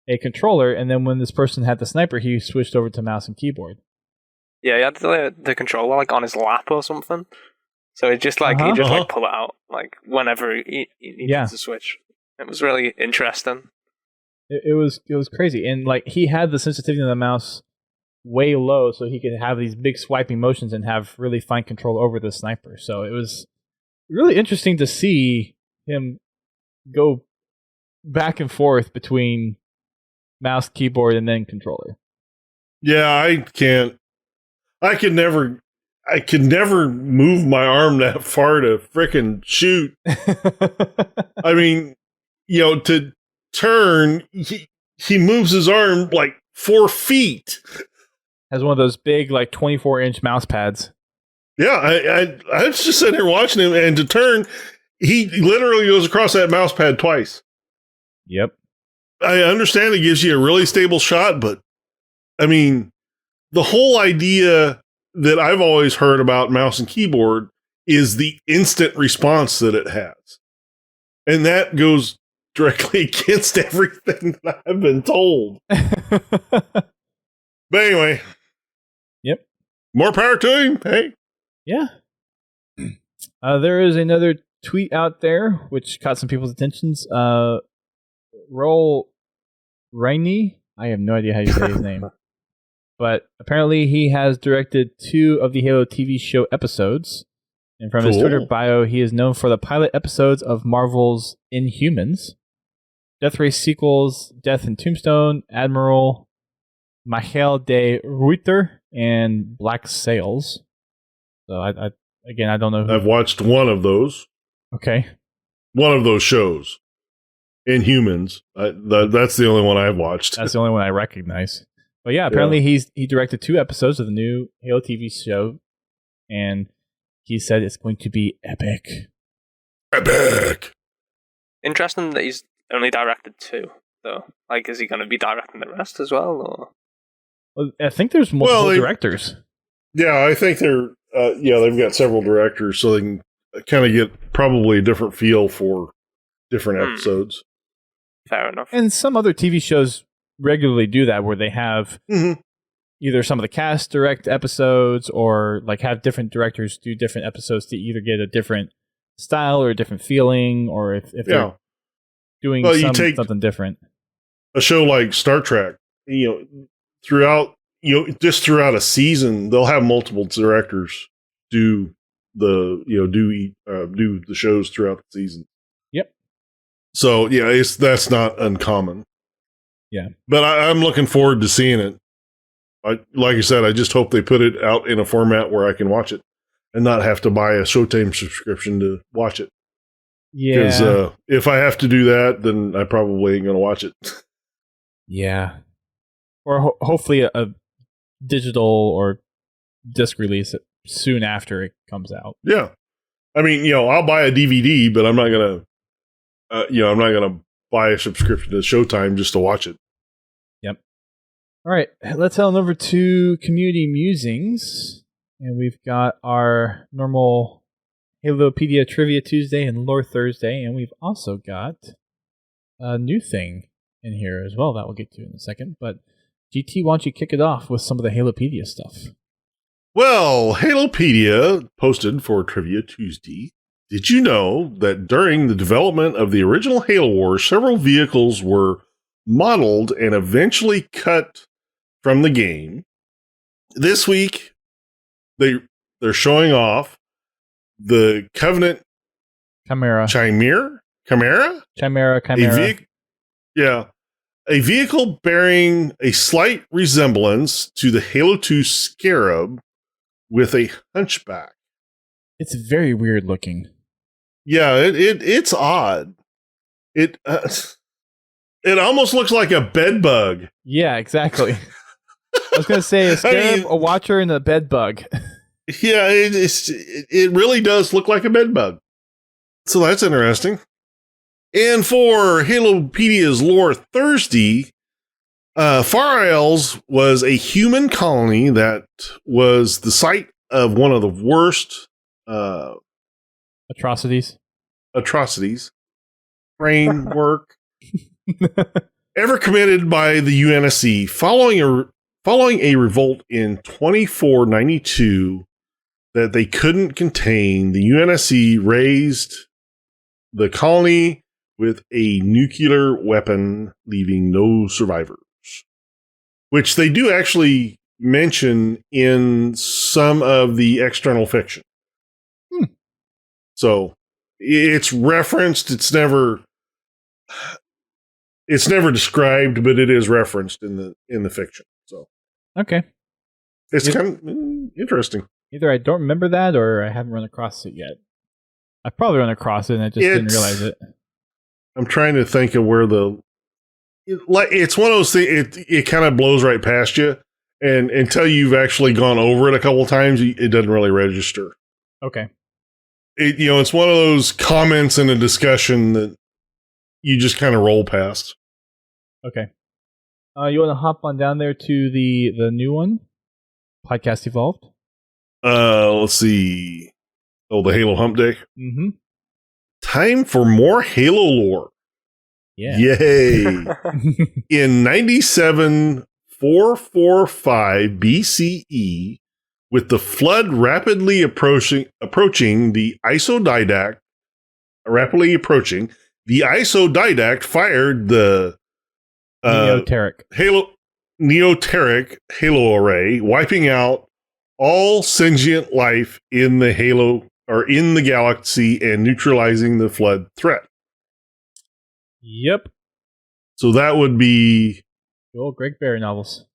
a controller, and then when this person had the sniper, he switched over to mouse and keyboard. Yeah, he had the controller like on his lap or something. So he just like pull it out like whenever he needed to switch. It was really interesting. It was crazy, and like he had the sensitivity of the mouse way low, so he could have these big swiping motions and have really fine control over the sniper. So it was really interesting to see him go back and forth between mouse, keyboard, and then controller. Yeah, I could never move my arm that far to frickin' shoot. I mean, to turn, he moves his arm like 4 feet. Has one of those big, like 24-inch mouse pads. Yeah, I was just sitting here watching him, and to turn, he literally goes across that mouse pad twice. Yep. I understand it gives you a really stable shot, but I mean, the whole idea that I've always heard about mouse and keyboard is the instant response that it has. And that goes directly against everything that I've been told. But anyway. Yep. More power to him. Hey. Yeah. There is another tweet out there which caught some people's attentions. Roll Rainey. I have no idea how you say his name. But apparently he has directed 2 of the Halo TV show episodes. And from his Twitter bio, he is known for the pilot episodes of Marvel's Inhumans, Death Race sequels, Death and Tombstone, Admiral, Michael de Ruyter, and Black Sails. So I don't know. I've watched one of those. Okay. One of those shows. Inhumans. That's the only one I've watched. That's the only one I recognize. But yeah, apparently he directed 2 episodes of the new Halo TV show, and he said it's going to be epic. Epic! Interesting that he's only directed 2, though. Like, is he going to be directing the rest as well? Or? Well, I think there's multiple directors. Yeah, I think they've got several directors, so they can kind of get probably a different feel for different episodes. Fair enough. And some other TV shows regularly do that, where they have either some of the cast direct episodes, or like have different directors do different episodes to either get a different style or a different feeling, or if they're doing something different. A show like Star Trek, throughout a season, they'll have multiple directors do the shows throughout the season. Yep. So yeah, that's not uncommon. Yeah, but I'm looking forward to seeing it. Like I said, I just hope they put it out in a format where I can watch it and not have to buy a Showtime subscription to watch it. Yeah, because if I have to do that, then I probably ain't going to watch it. Yeah, or hopefully a digital or disc release soon after it comes out. Yeah, I mean, I'll buy a DVD, but I'm not gonna buy a subscription to Showtime just to watch it. Yep. All right, let's head on over to Community Musings, and we've got our normal Halopedia Trivia Tuesday and Lore Thursday, and we've also got a new thing in here as well that we'll get to in a second. But GT, why don't you kick it off with some of the Halopedia stuff? Well, Halopedia posted for Trivia Tuesday. Did you know that during the development of the original Halo Wars, several vehicles were modeled and eventually cut from the game? This week, they're showing off the Covenant Chimera. A vehicle bearing a slight resemblance to the Halo 2 Scarab with a hunchback. It's very weird looking. Yeah, it's odd. It almost looks like a bed bug. Yeah, exactly. I was going to say a scarab, a watcher, and a bed bug. Yeah, it really does look like a bed bug. So that's interesting. And for Halopedia's Lore Thursday, Far Isles was a human colony that was the site of one of the worst atrocities, brain work ever committed by the UNSC following following a revolt in 2492 that they couldn't contain, the UNSC raised the colony with a nuclear weapon, leaving no survivors. Which they do actually mention in some of the external fiction. So it's referenced. It's never described, but it is referenced in the fiction. So Okay. it's kind of interesting. Either I don't remember that or I haven't run across it yet. I probably run across it and I just didn't realize it. I'm trying to think of where it's one of those things. It kind of blows right past you, and until you've actually gone over it a couple times, it doesn't really register. Okay. It's one of those comments in a discussion that you just kind of roll past. Okay. You want to hop on down there to the new one, Podcast Evolved? Let's see. Oh, the Halo Hump Day. Mm-hmm. Time for more Halo lore. Yeah. Yay. In 97,445 BCE, with the flood rapidly approaching the Isodidact fired the Neoteric Halo array, wiping out all sentient life in the Halo or in the galaxy and neutralizing the flood threat. Yep. So that would be The old Greg Bear novels.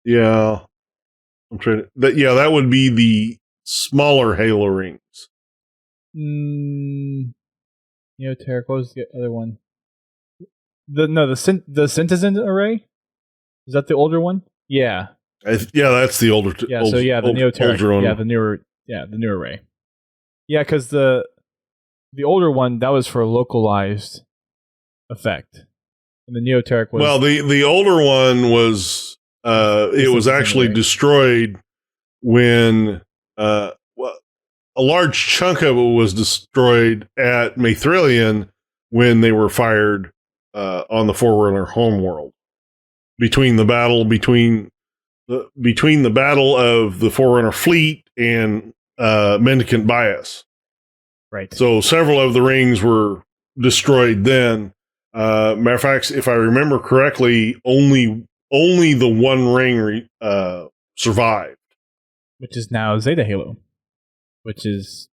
Yeah. That would be the smaller Halo rings. Neoteric, what was the other one? The Citizen array? Is that the older one? Yeah. That's the older. The Neoteric. Older one. Yeah, the newer array. Yeah, because the older one, that was for a localized effect, and the Neoteric was the older one was it was actually destroyed when a large chunk of it was destroyed at Mathrillian when they were fired on the Forerunner homeworld between the battle of the Forerunner fleet and Mendicant Bias. Right. So several of the rings were destroyed then. Matter of fact, if I remember correctly, only the one ring survived. Which is now Zeta Halo. Which is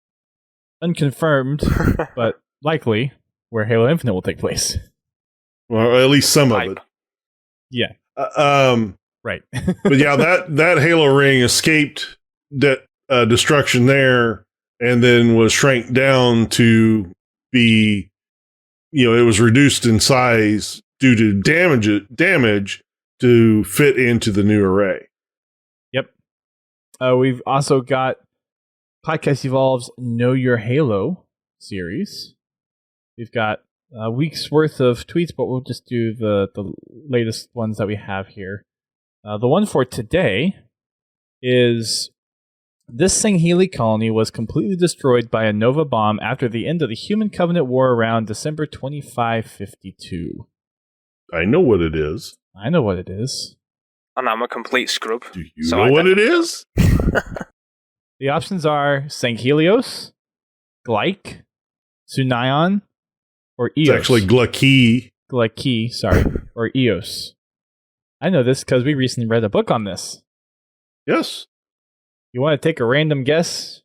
unconfirmed, but likely where Halo Infinite will take place. Well, at least some of it. Yeah. Right. But yeah, that Halo ring escaped destruction there, and then was shrank down to be, it was reduced in size due to damage to fit into the new array. Yep. We've also got Podcast Evolve's Know Your Halo series. We've got a week's worth of tweets, but we'll just do the latest ones that we have here. The one for today is: this Sangheli colony was completely destroyed by a Nova bomb after the end of the Human Covenant War around December 2552. I know what it is. I know what it is. And I'm a complete scrub. Do you know what it is? The options are Sanghelios, Glyke, Sunion, or Eos. It's actually Glyke, sorry, or Eos. I know this because we recently read a book on this. Yes. You want to take a random guess?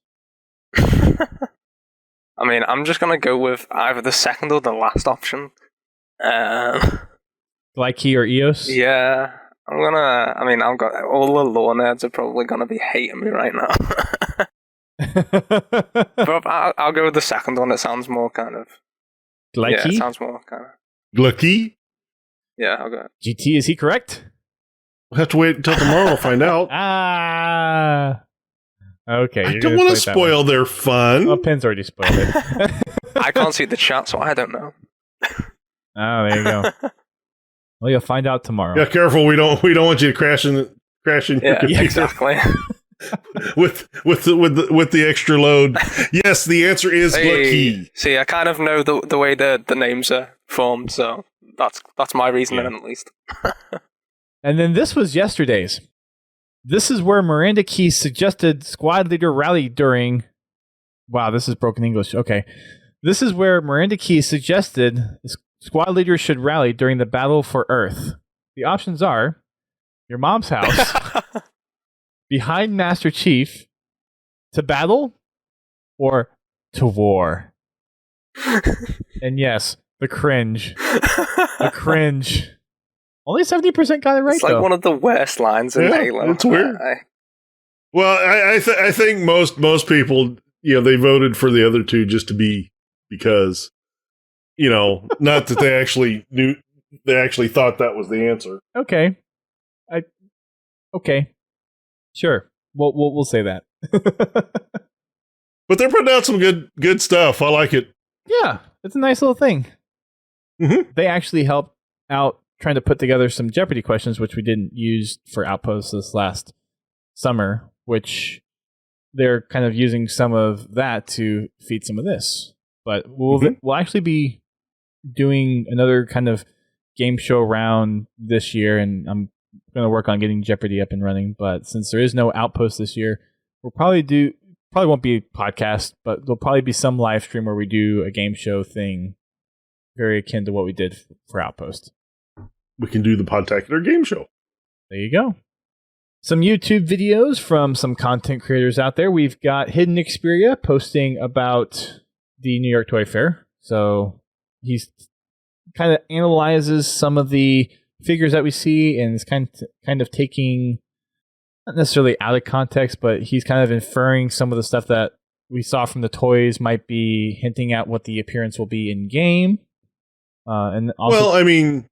I mean, I'm just going to go with either the second or the last option. Glyke or Eos? Yeah. I've got all the lore nerds are probably going to be hating me right now. But I'll go with the second one. It sounds more kind of... Glyke? Yeah, it sounds more kind of... Glyke? Yeah, I'll go. GT, is he correct? We'll have to wait until tomorrow to find out. Okay. I don't want to spoil their fun. Well, Penn's already spoiled it. I can't see the chat, so I don't know. Oh, there you go. Well, you'll find out tomorrow. Yeah, careful. We don't want you to crash in your computer. Exactly. with the extra load. Yes, the answer is Glyke. See, I kind of know the way the names are formed, so that's my reasoning at least. And then this was yesterday's. This is where Miranda Keyes suggested squad leader rally during... Wow, this is broken English. Okay. This is where Miranda Keyes suggested squad leaders should rally during the battle for Earth. The options are your mom's house, behind Master Chief, to battle, or to war. And yes, the cringe. The cringe. Only 70% got it right, It's like though. one of the worst lines in Halo. It's weird. Well, I think most people, they voted for the other two just to be because, not that they actually knew, they actually thought that was the answer. Okay. Okay. Sure. We'll say that. But they're putting out some good stuff. I like it. Yeah, it's a nice little thing. Mm-hmm. They actually helped out trying to put together some Jeopardy questions, which we didn't use for Outposts this last summer, which they're kind of using some of that to feed some of this. But we'll actually be doing another kind of game show round this year, and I'm going to work on getting Jeopardy up and running. But since there is no Outpost this year, we'll probably won't be a podcast, but there'll probably be some live stream where we do a game show thing very akin to what we did for Outpost. We can do the Podtacular game show. There you go. Some YouTube videos from some content creators out there. We've got Hidden Xperia posting about the New York Toy Fair. So he's kind of analyzes some of the figures that we see and is kind of taking, not necessarily out of context, but he's kind of inferring some of the stuff that we saw from the toys might be hinting at what the appearance will be in game. And also, well, I mean,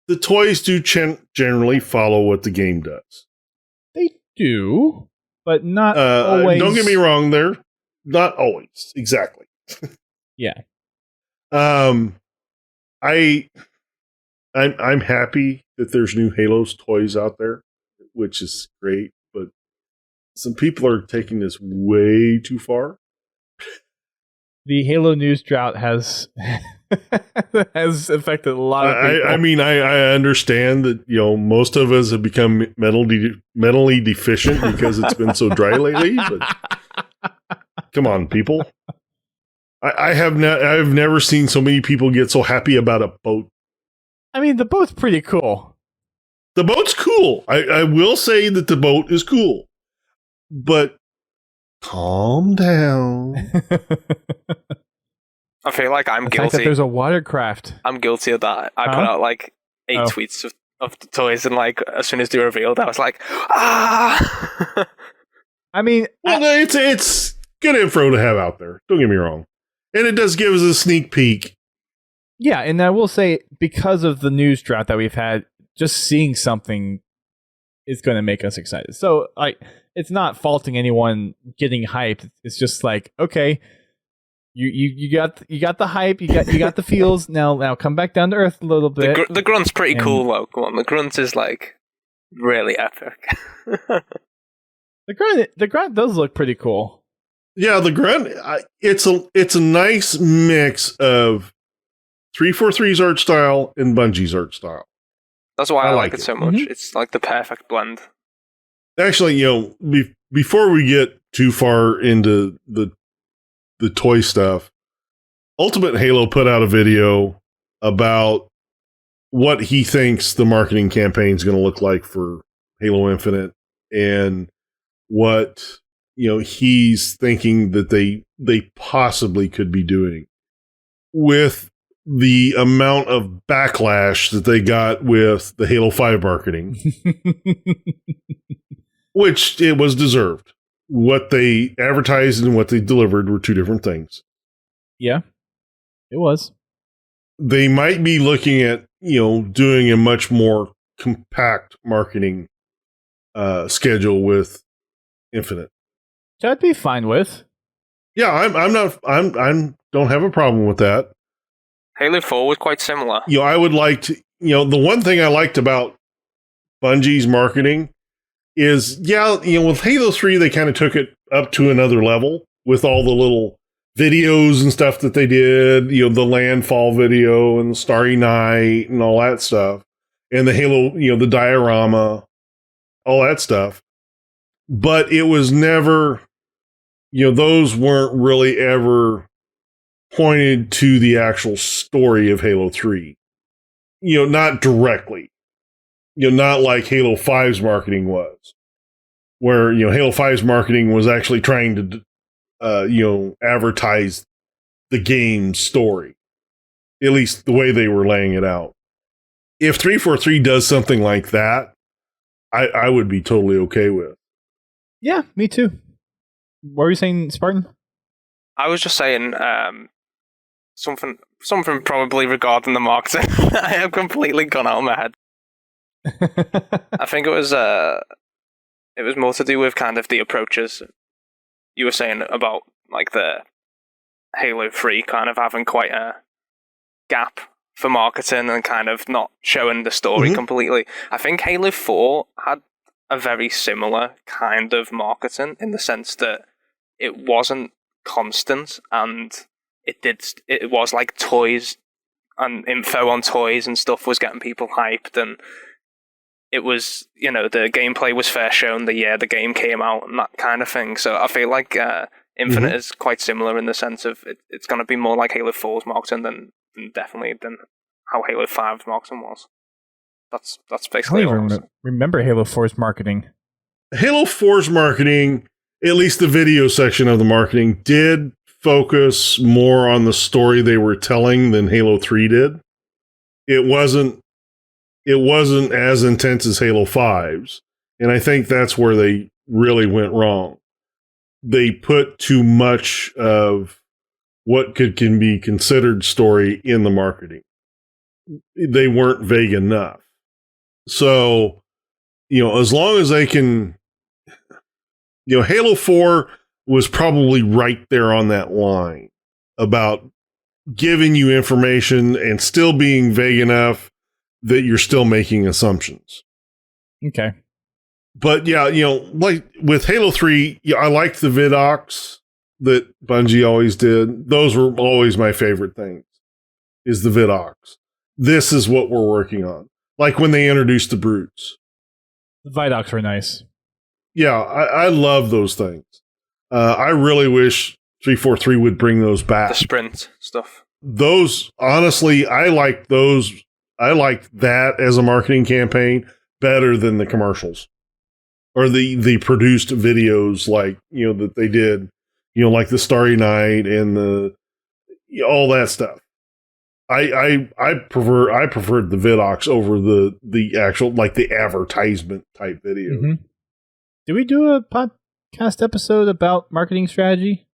the toys do generally follow what the game does. They do, but not always. Don't get me wrong, they're not always. Exactly. Yeah. I'm happy that there's new Halo's toys out there, which is great, but some people are taking this way too far. The Halo news drought has has affected a lot of people. I mean, I understand that most of us have become mentally deficient because it's been so dry lately. But come on, people! I've never seen so many people get so happy about a boat. I mean, the boat's pretty cool. The boat's cool. I will say that the boat is cool, but calm down. I feel like I'm the guilty. fact that there's a watercraft. I'm guilty of that. I put out like 8 tweets of the toys, and like as soon as they were revealed, I was like, ah. I mean, well, it's good info to have out there. Don't get me wrong, and it does give us a sneak peek. Yeah, and I will say, because of the news drought that we've had, just seeing something is going to make us excited. So, it's not faulting anyone getting hyped. It's just like, okay, you got the hype, you got the feels. Now come back down to earth a little bit. The grunt's pretty cool though. Come on, the grunt is like really epic. The grunt does look pretty cool. Yeah, the grunt. It's a nice mix of 343's art style and Bungie's art style. That's why I like it so much. Mm-hmm. It's like the perfect blend. Actually, before we get too far into the toy stuff, Ultimate Halo put out a video about what he thinks the marketing campaign is going to look like for Halo Infinite, and what he's thinking that they possibly could be doing with the amount of backlash that they got with the Halo 5 marketing. Which it was deserved. What they advertised and what they delivered were two different things. Yeah, it was. They might be looking at, doing a much more compact marketing schedule with Infinite. Which I'd be fine with. Yeah, I don't have a problem with that. Halo 4 was quite similar. I would like to, the one thing I liked about Bungie's marketing is, with Halo 3, they kind of took it up to another level with all the little videos and stuff that they did, the landfall video and the Starry Night and all that stuff. and the Halo, the diorama, all that stuff. But it was never, those weren't really ever pointed to the actual story of Halo 3. Not directly. Not like Halo 5's marketing was. Where, Halo 5's marketing was actually trying to, advertise the game's story. At least the way they were laying it out. If 343 does something like that, I would be totally okay with. Yeah, me too. What were you saying, Spartan? I was just saying something probably regarding the marketing. I have completely gone out of my head. I think it was more to do with kind of the approaches you were saying about like the Halo 3 kind of having quite a gap for marketing and kind of not showing the story completely. I think Halo 4 had a very similar kind of marketing in the sense that it wasn't constant and it was like toys and info on toys and stuff was getting people hyped, and it was, the gameplay was first shown the year the game came out and that kind of thing. So I feel like Infinite is quite similar in the sense of it's going to be more like Halo 4's marketing than how Halo 5's marketing was. That's basically I don't even remember Halo 4's marketing. Halo 4's marketing, at least the video section of the marketing, did focus more on the story they were telling than Halo 3 did. It wasn't as intense as Halo 5's, and I think that's where they really went wrong. They put too much of what can be considered story in the marketing. They weren't vague enough. So, as long as they can, Halo 4 was probably right there on that line about giving you information and still being vague enough that you're still making assumptions. Okay. But yeah, like with Halo 3, I liked the vidocs that Bungie always did. Those were always my favorite things, is the vidocs. This is what we're working on. Like when they introduced the brutes. The vidocs were nice. Yeah, I love those things. I really wish 343 would bring those back. The sprint stuff. Those, honestly, I like those. I like that as a marketing campaign better than the commercials or the produced videos like, that they did, like the Starry Night and all that stuff. I preferred the vidocs over the actual, like the advertisement type video. Mm-hmm. Did we do a podcast episode about marketing strategy?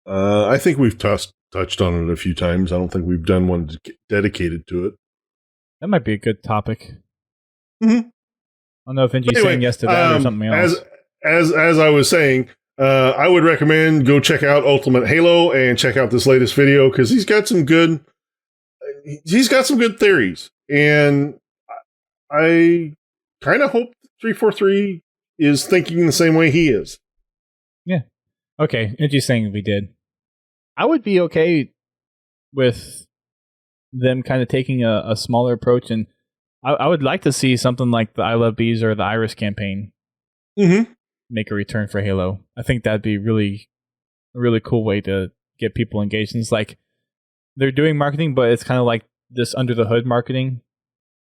I think we've touched on it a few times. I don't think we've done one dedicated to it. That might be a good topic. Mm-hmm. I don't know if Benji's saying yes to that or something else. As I was saying, I would recommend go check out Ultimate Halo and check out this latest video because he's got some good theories, and I kind of hope 343 is thinking the same way he is. Yeah. Okay. Benji's saying we did. I would be okay with them kind of taking a smaller approach, and I would like to see something like the I Love Bees or the Iris campaign make a return for Halo. I think that'd be a really cool way to get people engaged. And it's like they're doing marketing, but it's kind of like this under the hood marketing.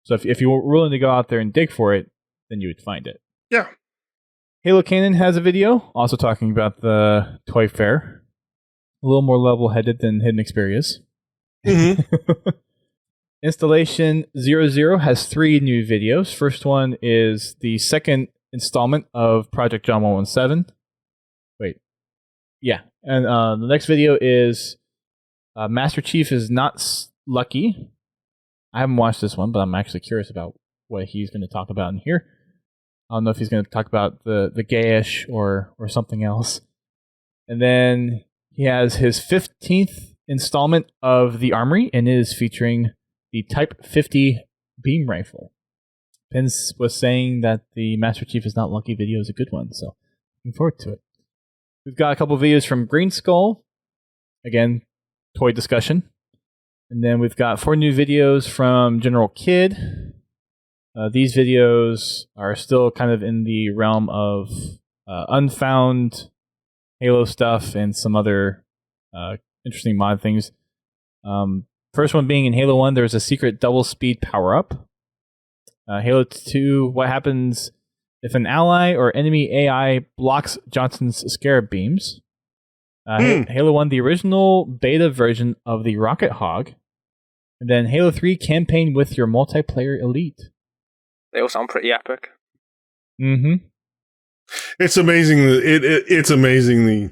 So if you were willing to go out there and dig for it, then you would find it. Yeah. Halo Canon has a video also talking about the Toy Fair. A little more level-headed than Hidden Xperia's. Installation 00 has 3 new videos. First one is the second installment of Project John 117. Wait. Yeah. And the next video is Master Chief is not lucky. I haven't watched this one, but I'm actually curious about what he's going to talk about in here. I don't know if he's going to talk about the gayish or something else. And then he has his 15th installment of The Armory, and it is featuring the Type 50 beam rifle. Pence was saying that the Master Chief is not lucky video is a good one, so looking forward to it. We've got a couple videos from Green Skull. Again, toy discussion. And then we've got 4 new videos from General Kidd. these videos are still kind of in the realm of unfound Halo stuff and some other interesting mod things. First one being in Halo 1, there's a secret double speed power-up. Halo 2, what happens if an ally or enemy AI blocks Johnson's Scarab beams? Halo 1, the original beta version of the Rocket Hog. And then Halo 3, campaign with your multiplayer elite. They all sound pretty epic. Mm-hmm. It's amazing. It's amazing the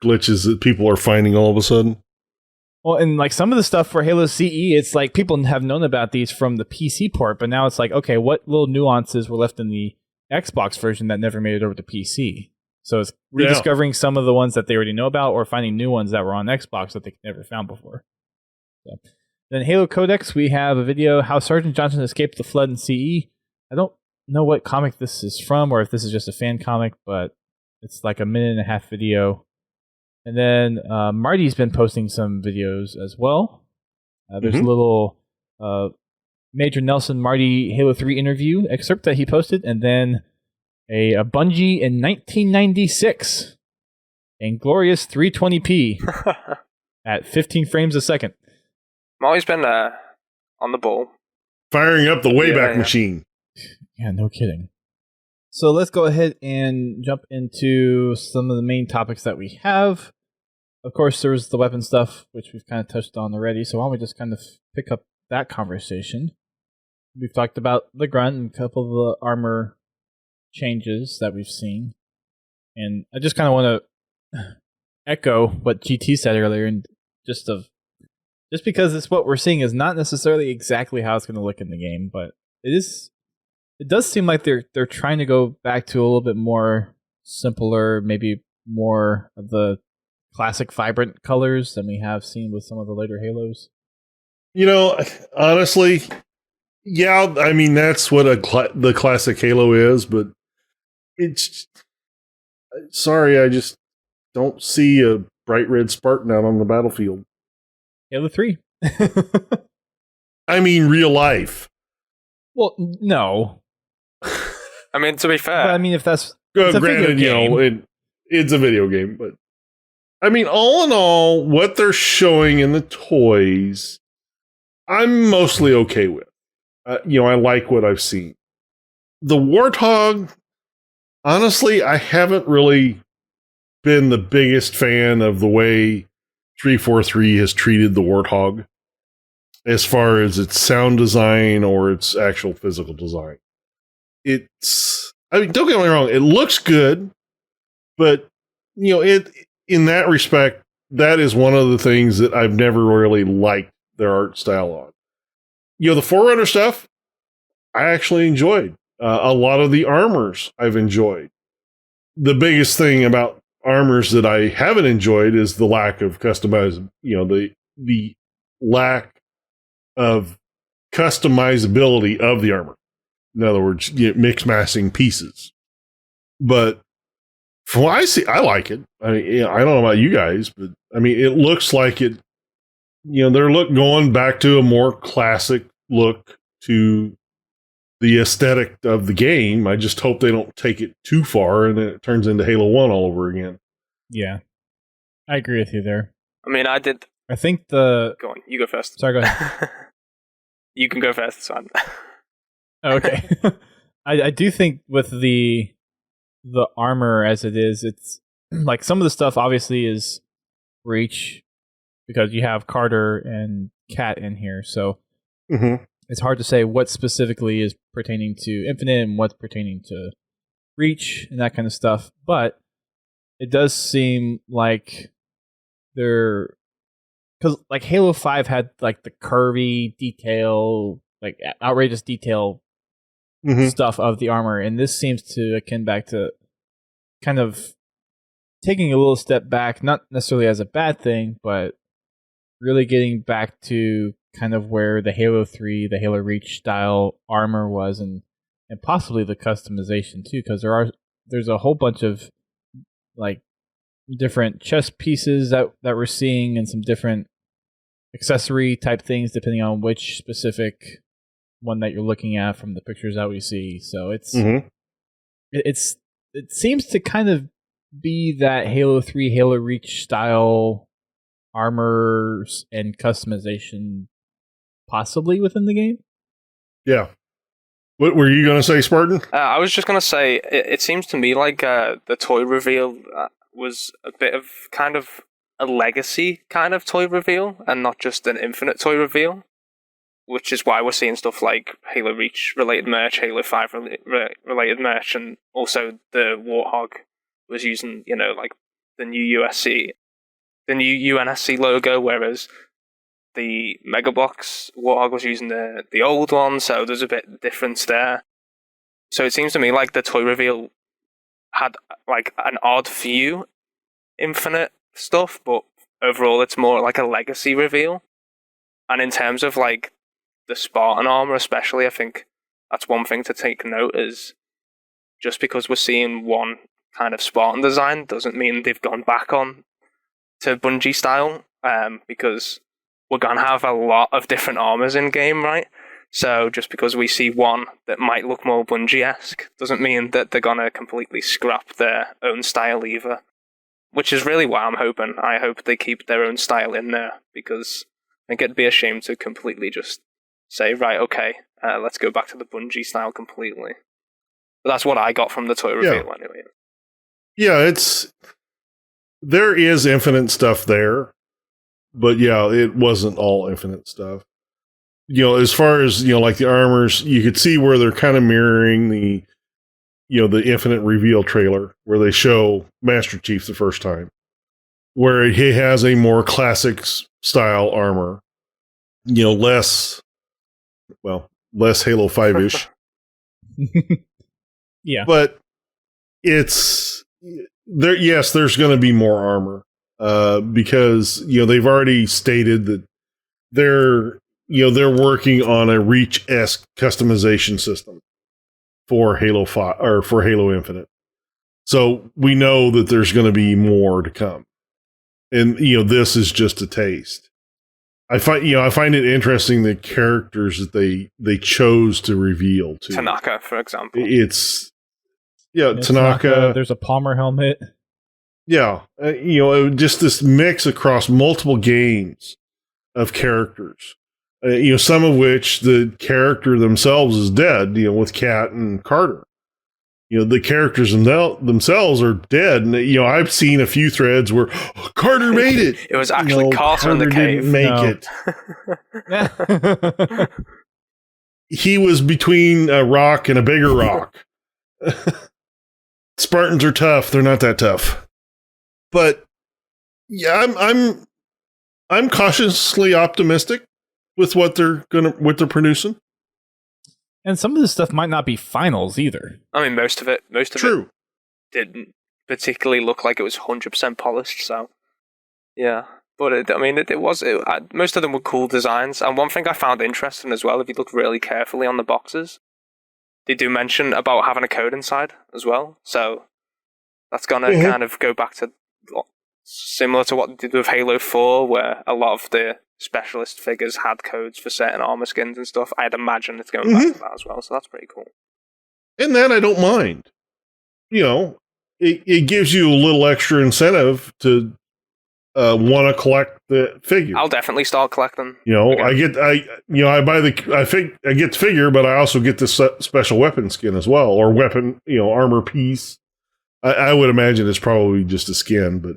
glitches that people are finding all of a sudden. Well, and like some of the stuff for Halo CE, it's like people have known about these from the PC port, but now it's like, okay, what little nuances were left in the Xbox version that never made it over to PC? So it's rediscovering some of the ones that they already know about, or finding new ones that were on Xbox that they never found before. So. Then Halo Codex, we have a video how Sergeant Johnson escaped the flood in CE. I don't know what comic this is from, or if this is just a fan comic, but it's like a 1.5-minute video. And then Marty's been posting some videos as well. There's a little Major Nelson Marty Halo 3 interview excerpt that he posted, and then a Bungie in 1996 in glorious 320p at 15 frames a second. Marty's been on the ball. Firing up the Wayback Machine. Yeah, no kidding. So let's go ahead and jump into some of the main topics that we have. Of course, there's the weapon stuff, which we've kind of touched on already. So why don't we just kind of pick up that conversation? We've talked about the grunt and a couple of the armor changes that we've seen. And I just kind of want to echo what GT said earlier, and just because it's what we're seeing is not necessarily exactly how it's going to look in the game, but it does seem like they're trying to go back to a little bit more simpler, maybe more of the classic vibrant colors than we have seen with some of the later Halos. You know, honestly, yeah, I mean, that's what the classic Halo is, but it's... Sorry, I just don't see a bright red Spartan out on the battlefield. Halo 3. I mean, real life. Well, no. I mean, to be fair. But I mean, if that's... Granted, you know, it's a video game, but... I mean, all in all, what they're showing in the toys, I'm mostly okay with. You know, I like what I've seen. The Warthog, honestly, I haven't really been the biggest fan of the way 343 has treated the Warthog as far as its sound design or its actual physical design. I mean, don't get me wrong, it looks good, but, you know, in that respect, that is one of the things that I've never really liked their art style on. You know, the Forerunner stuff, I actually enjoyed. A lot of the armors I've enjoyed. The biggest thing about armors that I haven't enjoyed is the lack of customized, you know, the lack of customizability of the armor. In other words, mix matching pieces. But from what I see, I like it. I mean, you know, I don't know about you guys, but I mean, it looks like it, you know, they're going back to a more classic look to the aesthetic of the game. I just hope they don't take it too far and then it turns into Halo 1 all over again. Yeah. I agree with you there. I mean, I think Go on, you go first. Sorry, go ahead. You can go first, son. Okay. I do think with the armor as it is, it's like some of the stuff obviously is Reach because you have Carter and Kat in here, so it's hard to say what specifically is pertaining to Infinite and what's pertaining to Reach and that kind of stuff, but it does seem like they're... Because like Halo 5 had like the curvy detail, like outrageous detail stuff of the armor, and this seems to akin back to kind of taking a little step back, not necessarily as a bad thing, but really getting back to kind of where the Halo 3, the Halo Reach style armor was, and possibly the customization too, because there's a whole bunch of like different chest pieces that we're seeing and some different accessory type things depending on which specific one that you're looking at from the pictures that we see. So Mm-hmm. it seems to kind of be that Halo 3, Halo Reach style armors and customization possibly within the game. Yeah. What were you going to say, Spartan? I was just going to say, it seems to me like the toy reveal was a bit of kind of a legacy kind of toy reveal and not just an infinite toy reveal, which is why we're seeing stuff like Halo Reach related merch, Halo 5 related merch, and also the Warthog was using, like the new UNSC logo, whereas the Mega Bloks Warthog was using the old one, so there's a bit of difference there. So it seems to me like the toy reveal had like an odd few infinite stuff, but overall it's more like a legacy reveal. And in terms of like the Spartan armor especially, I think that's one thing to take note is just because we're seeing one kind of Spartan design doesn't mean they've gone back on to Bungie style, because we're going to have a lot of different armors in game, right? So just because we see one that might look more Bungie-esque doesn't mean that they're going to completely scrap their own style either, which is really what I'm hoping. I hope they keep their own style in there, because I think it'd be a shame to completely just say, right, okay, let's go back to the Bungie style completely. But that's what I got from the toy reveal anyway. Yeah, there is infinite stuff there, but yeah, it wasn't all infinite stuff. As far as, like the armors, you could see where they're kind of mirroring the infinite reveal trailer where they show Master Chief the first time, where he has a more classic style armor, less Halo 5-ish. Yeah. But it's there. Yes, there's going to be more armor, because they've already stated that they're working on a Reach-esque customization system for Halo 5 or for Halo Infinite. So we know that there's going to be more to come, and this is just a taste. I find it interesting the characters that they chose to reveal to Tanaka, for example. It's Tanaka. There's a Palmer helmet. Yeah, just this mix across multiple games of characters. Some of which the character themselves is dead. With Kat and Carter. The characters themselves are dead, and I've seen a few threads where Carter made it. It was actually Carter in the cave. Didn't make it. He was between a rock and a bigger rock. Spartans are tough. They're not that tough. But yeah, I'm cautiously optimistic with what they're producing. And some of this stuff might not be finals either. I mean, most of it True. didn't particularly look like it was 100% polished. So yeah, but most of them were cool designs. And one thing I found interesting as well, if you look really carefully on the boxes, they do mention about having a code inside as well. So that's gonna kind of go back to similar to what they did with Halo 4, where a lot of the specialist figures had codes for certain armor skins and stuff. I'd imagine it's going back to that as well, so that's pretty cool. And that I don't mind. It gives you a little extra incentive to want to collect the figure. I'll definitely start collecting. I get the figure, but I also get this special weapon skin as well, or weapon, armor piece. I would imagine it's probably just a skin, but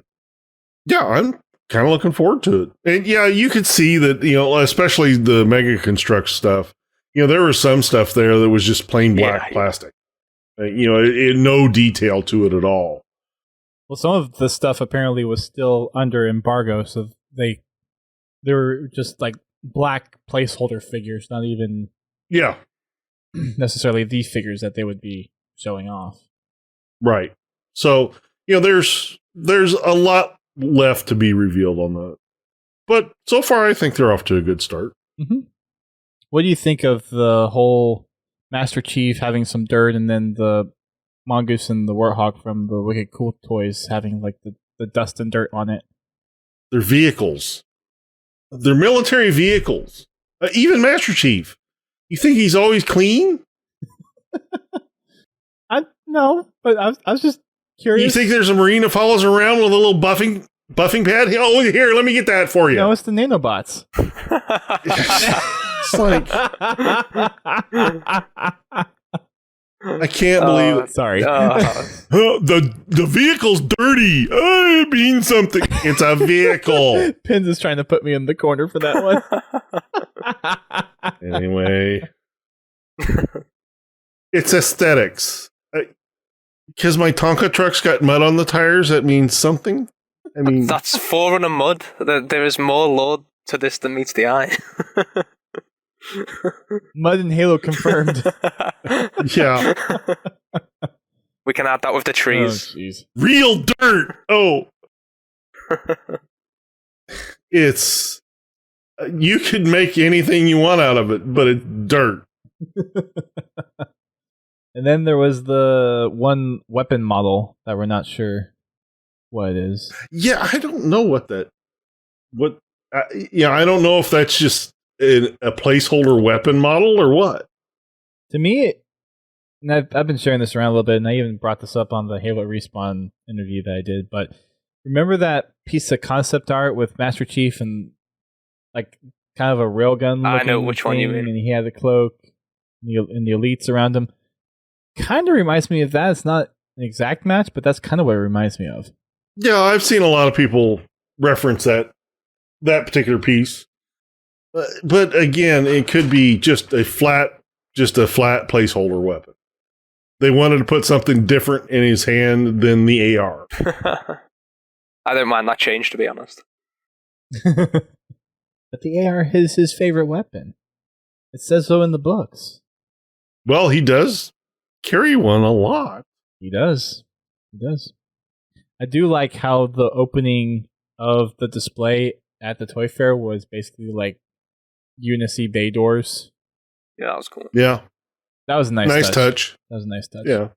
yeah, I'm kind of looking forward to it. And yeah, you could see that, especially the Mega Construct stuff, there was some stuff there that was just plain black plastic. No detail to it at all. Well, some of the stuff apparently was still under embargo, so they were just like black placeholder figures, not even necessarily the figures that they would be showing off. Right. So, there's a lot left to be revealed on that. But so far, I think they're off to a good start. Mm-hmm. What do you think of the whole Master Chief having some dirt and then the Mongoose and the Warthog from the Wicked Cool Toys having like the dust and dirt on it? They're vehicles. They're military vehicles. Even Master Chief. You think he's always clean? No, but I was just curious. You think there's a Marine that follows around with a little buffing pad? Oh, here, let me get that for you. No, it's the nanobots. It's like I can't believe it. Sorry. The vehicle's dirty. It means something. It's a vehicle. Pins is trying to put me in the corner for that one. Anyway, it's aesthetics. Because my Tonka truck's got mud on the tires, that means something. I mean, that's Forerunner mud. There is more lore to this than meets the eye. Mud and Halo confirmed. Yeah. We can add that with the trees. Real dirt. Oh. It's you could make anything you want out of it, but it's dirt. And then there was the one weapon model that we're not sure what it is. Yeah, I don't know I don't know if that's just a placeholder weapon model or what. To me, and I've been sharing this around a little bit, and I even brought this up on the Halo Respawn interview that I did, but remember that piece of concept art with Master Chief and like kind of a railgun? I know which one you mean. And he had the cloak and the elites around him. Kind of reminds me of that. It's not an exact match, but that's kind of what it reminds me of. Yeah, I've seen a lot of people reference that particular piece. But again, it could be just a flat placeholder weapon. They wanted to put something different in his hand than the AR. I don't mind that change, to be honest. But the AR is his favorite weapon. It says so in the books. Well, he does carry one a lot. He does. I do like how the opening of the display at the Toy Fair was basically like Unicy bay doors. Yeah, that was cool. Yeah. That was a nice touch. That was a nice touch. Yeah.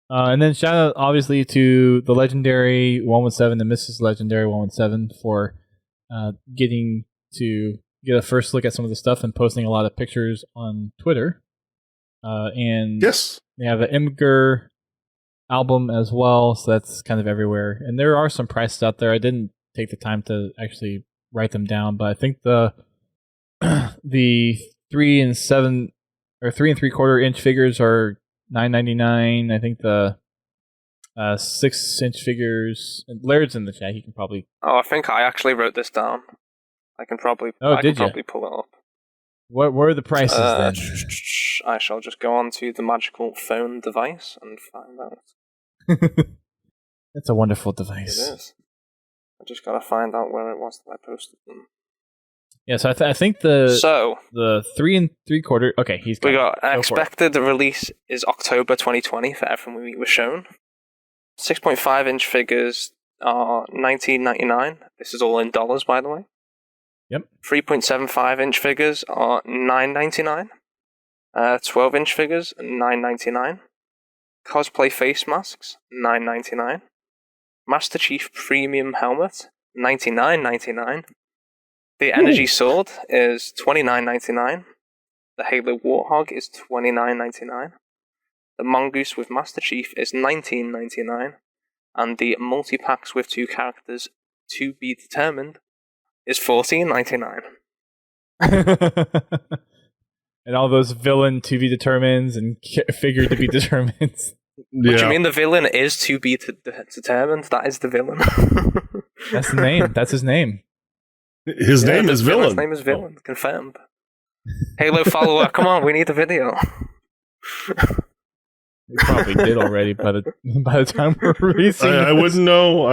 And then shout out, obviously, to the legendary 117 and Mrs. Legendary 117 for getting to get a first look at some of the stuff and posting a lot of pictures on Twitter. And yes, they have an Imgur album as well, so that's kind of everywhere. And there are some prices out there. I didn't take the time to actually write them down, but I think the 3 and 7 or 3 3/4 inch figures are $9.99. I think the 6-inch figures. And Laird's in the chat. He can probably. Oh, I think I actually wrote this down. I can probably. Probably pull it up. What were the prices then? I shall just go on to the magical phone device and find out. It's a wonderful device. It is. I just gotta find out where it was that I posted them. Yeah, so I think the 3 3/4. Okay, we got expected release is October 2020 for everything we were shown. 6.5-inch figures are $19.99. This is all in dollars, by the way. Yep. 3.75-inch figures are $9.99. 12-inch figures $9.99. Cosplay face masks $9.99. Master Chief premium helmet $99.99. The Energy Sword is $29.99. The Halo Warthog is $29.99. The Mongoose with Master Chief is $19.99. And the multi-packs with 2 characters to be determined is $14.99. And all those villain to be determined and figure to be determined. What do you mean the villain is to be determined? That is the villain. That's the name. That's his name. His name is Villain. His name is Villain. Confirmed. Halo follower, come on, we need a video. We probably did already by the time we're releasing I wouldn't know.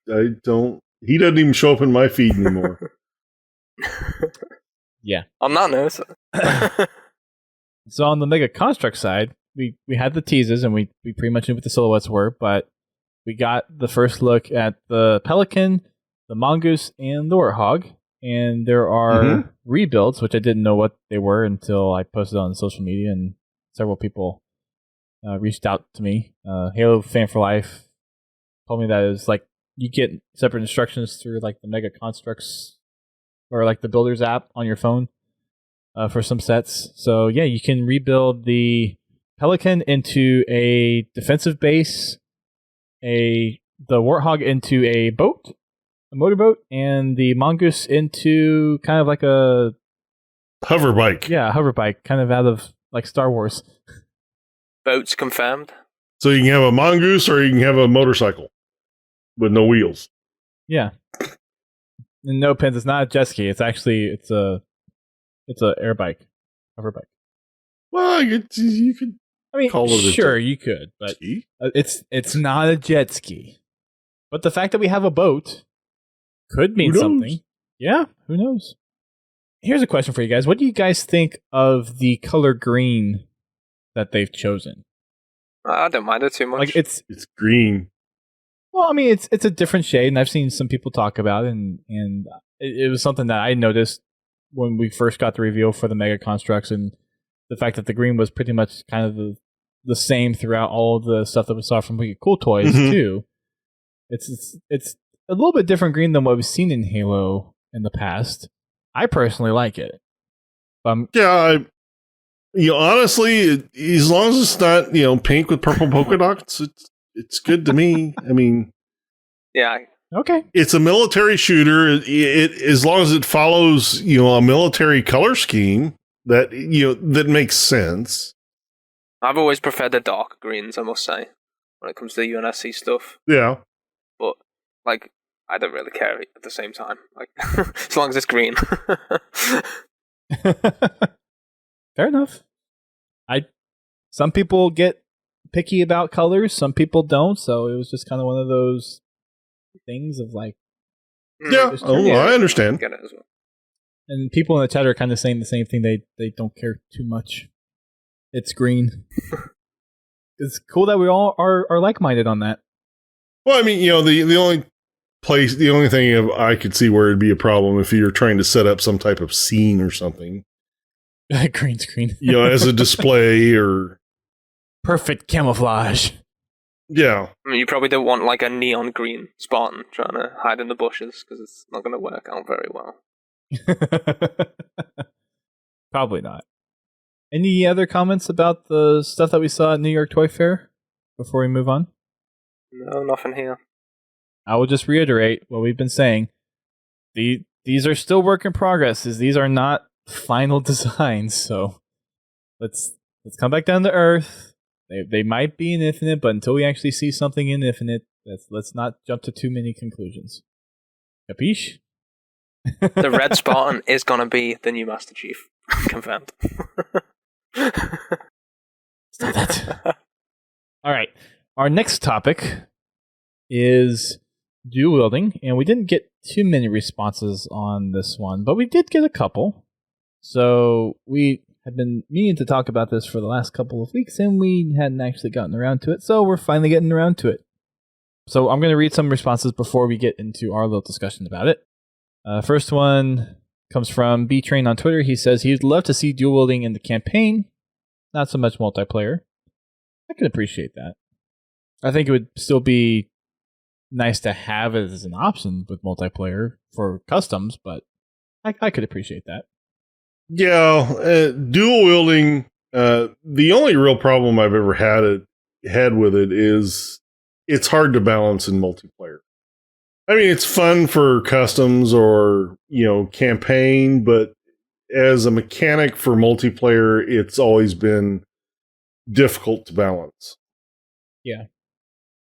I don't. He doesn't even show up in my feed anymore. Yeah. On that note. So on the Mega Construct side, we had the teases and we pretty much knew what the silhouettes were, but we got the first look at the Pelican, the Mongoose, and the Warthog. And there are rebuilds, which I didn't know what they were until I posted on social media, and several people reached out to me. Halo Fan for Life told me that it's like you get separate instructions through like the Mega Constructs or like the Builders app on your phone. for some sets. So yeah, you can rebuild the Pelican into a defensive base, the Warthog into a boat, a motorboat, and the Mongoose into kind of like a Hover bike. Yeah, a hover bike, kind of out of like Star Wars. Boats confirmed. So you can have a mongoose or you can have a motorcycle with no wheels. Yeah. And no pins. It's not a jet ski. It's actually it's a air bike, hover bike. Well, you could. I mean, call it a sure, jet you could, but ski? it's not a jet ski. But the fact that we have a boat could mean something. Yeah, who knows? Here's a question for you guys. What do you guys think of the color green that they've chosen? I don't mind it too much. Like It's green. well, I mean, it's a different shade, and I've seen some people talk about it, and it was something that I noticed when we first got the reveal for the Mega Constructs, and the fact that the green was pretty much kind of the same throughout all of the stuff that we saw from Wicked Cool Toys too. It's a little bit different green than what we've seen in Halo in the past. I personally like it. Honestly, as long as it's not pink with purple polka dots, it's good to me. I mean, yeah. Okay. It's a military shooter. It as long as it follows a military color scheme that makes sense. I've always preferred the dark greens, I must say, when it comes to the UNSC stuff. Yeah. But like, I don't really care at the same time. Like, as long as it's green. Fair enough. Some people get picky about colors, some people don't, so it was just kind of one of those things of like Yeah, I understand. Get it as well. And people in the chat are kind of saying the same thing. They don't care too much. It's green. It's cool that we all are like-minded on that. Well, I mean, the only thing I could see where it'd be a problem if you're trying to set up some type of scene or something. Green screen. As a display or perfect camouflage. Yeah. I mean, you probably don't want like a neon green Spartan trying to hide in the bushes because it's not going to work out very well. Probably not. Any other comments about the stuff that we saw at New York Toy Fair before we move on? No, nothing here. I will just reiterate what we've been saying. These are still work in progress. These are not final designs, so let's come back down to earth. They might be in Infinite, but until we actually see something in Infinite, let's not jump to too many conclusions. Capiche? The red Spartan is going to be the new Master Chief. Confirmed. Stop that. All right. Our next topic is dual wielding, and we didn't get too many responses on this one, but we did get a couple. So we had been meaning to talk about this for the last couple of weeks, and we hadn't actually gotten around to it, so we're finally getting around to it. So I'm going to read some responses before we get into our little discussion about it. First one comes from B-Train on Twitter. He says he'd love to see dual wielding in the campaign, not so much multiplayer. I can appreciate that. I think it would still be nice to have it as an option with multiplayer for customs, but I could appreciate that. Yeah, dual wielding. The only real problem I've ever had with it is it's hard to balance in multiplayer. I mean, it's fun for customs or campaign, but as a mechanic for multiplayer, it's always been difficult to balance. Yeah,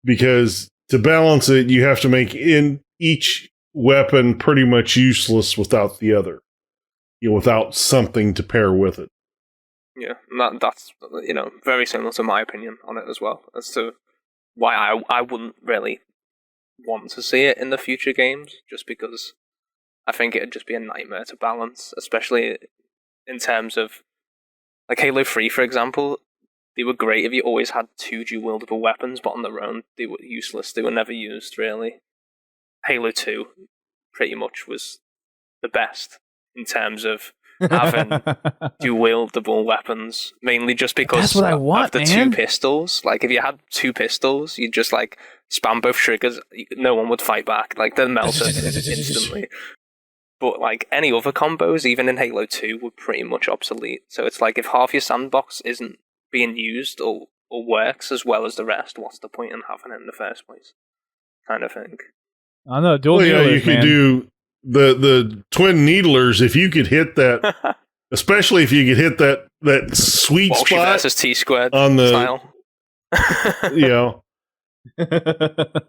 because to balance it, you have to make in each weapon pretty much useless without the other. Without something to pair with it. Yeah, that's very similar to my opinion on it as well, as to why I wouldn't really want to see it in the future games, just because I think it'd just be a nightmare to balance, especially in terms of like Halo 3, for example. They were great if you always had two dual-wieldable weapons, but on their own, they were useless. They were never used, really. Halo 2 pretty much was the best in terms of having dual-wieldable weapons, mainly just because that's what I want, of the man. two pistols. Like, if you had two pistols, you'd just, like, spam both triggers. No one would fight back. Like, they'd melt it instantly. But like any other combos, even in Halo 2, were pretty much obsolete. So it's like if half your sandbox isn't being used or works as well as the rest, what's the point in having it in the first place? Kind of thing. I don't know. Dual Well, yeah, needlers, you could man. do the twin needlers if you could hit that, especially if you could hit that sweet Walshy spot versus T-squared on the, style. you know,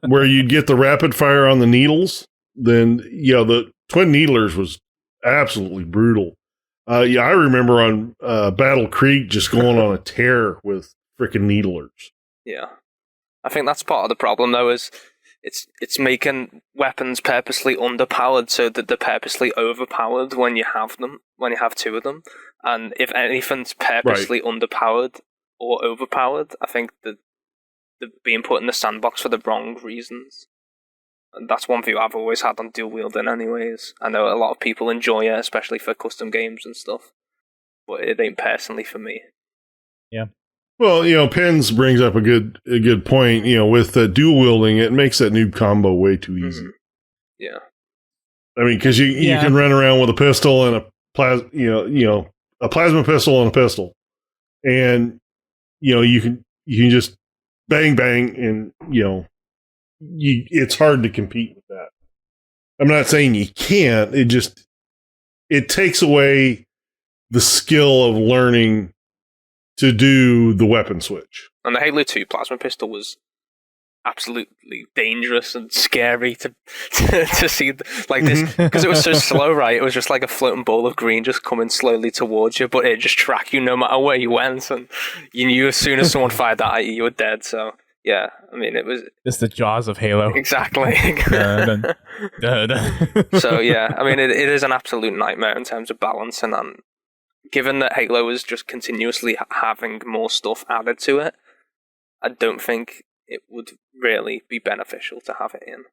where you'd get the rapid fire on the needles. Then, the twin needlers was absolutely brutal. Yeah, I remember on Battle Creek just going on a tear with freaking needlers. Yeah. I think that's part of the problem, though, is it's making weapons purposely underpowered so that they're purposely overpowered when you have them, when you have two of them. And if anything's purposely underpowered or overpowered, I think that they're being put in the sandbox for the wrong reasons. And that's one view I've always had on dual wielding anyways. I know a lot of people enjoy it, especially for custom games and stuff. But it ain't personally for me. Yeah. Well, Pens brings up a good point. With dual wielding, it makes that noob combo way too easy. Mm-hmm. Yeah. I mean, because you can run around with a pistol and a plasma pistol and a pistol, and you can just bang bang, and it's hard to compete with that. I'm not saying you can't. It takes away the skill of learning to do the weapon switch. And the Halo 2 plasma pistol was absolutely dangerous and scary to see like this, because it was so slow, right? It was just like a floating ball of green just coming slowly towards you, but it just tracked you no matter where you went, and you knew as soon as someone fired that at you, you were dead. So yeah, I mean, it was... It's the jaws of Halo. Exactly. So yeah, I mean, it is an absolute nightmare in terms of balancing, and given that Halo is just continuously having more stuff added to it, I don't think it would really be beneficial to have it in.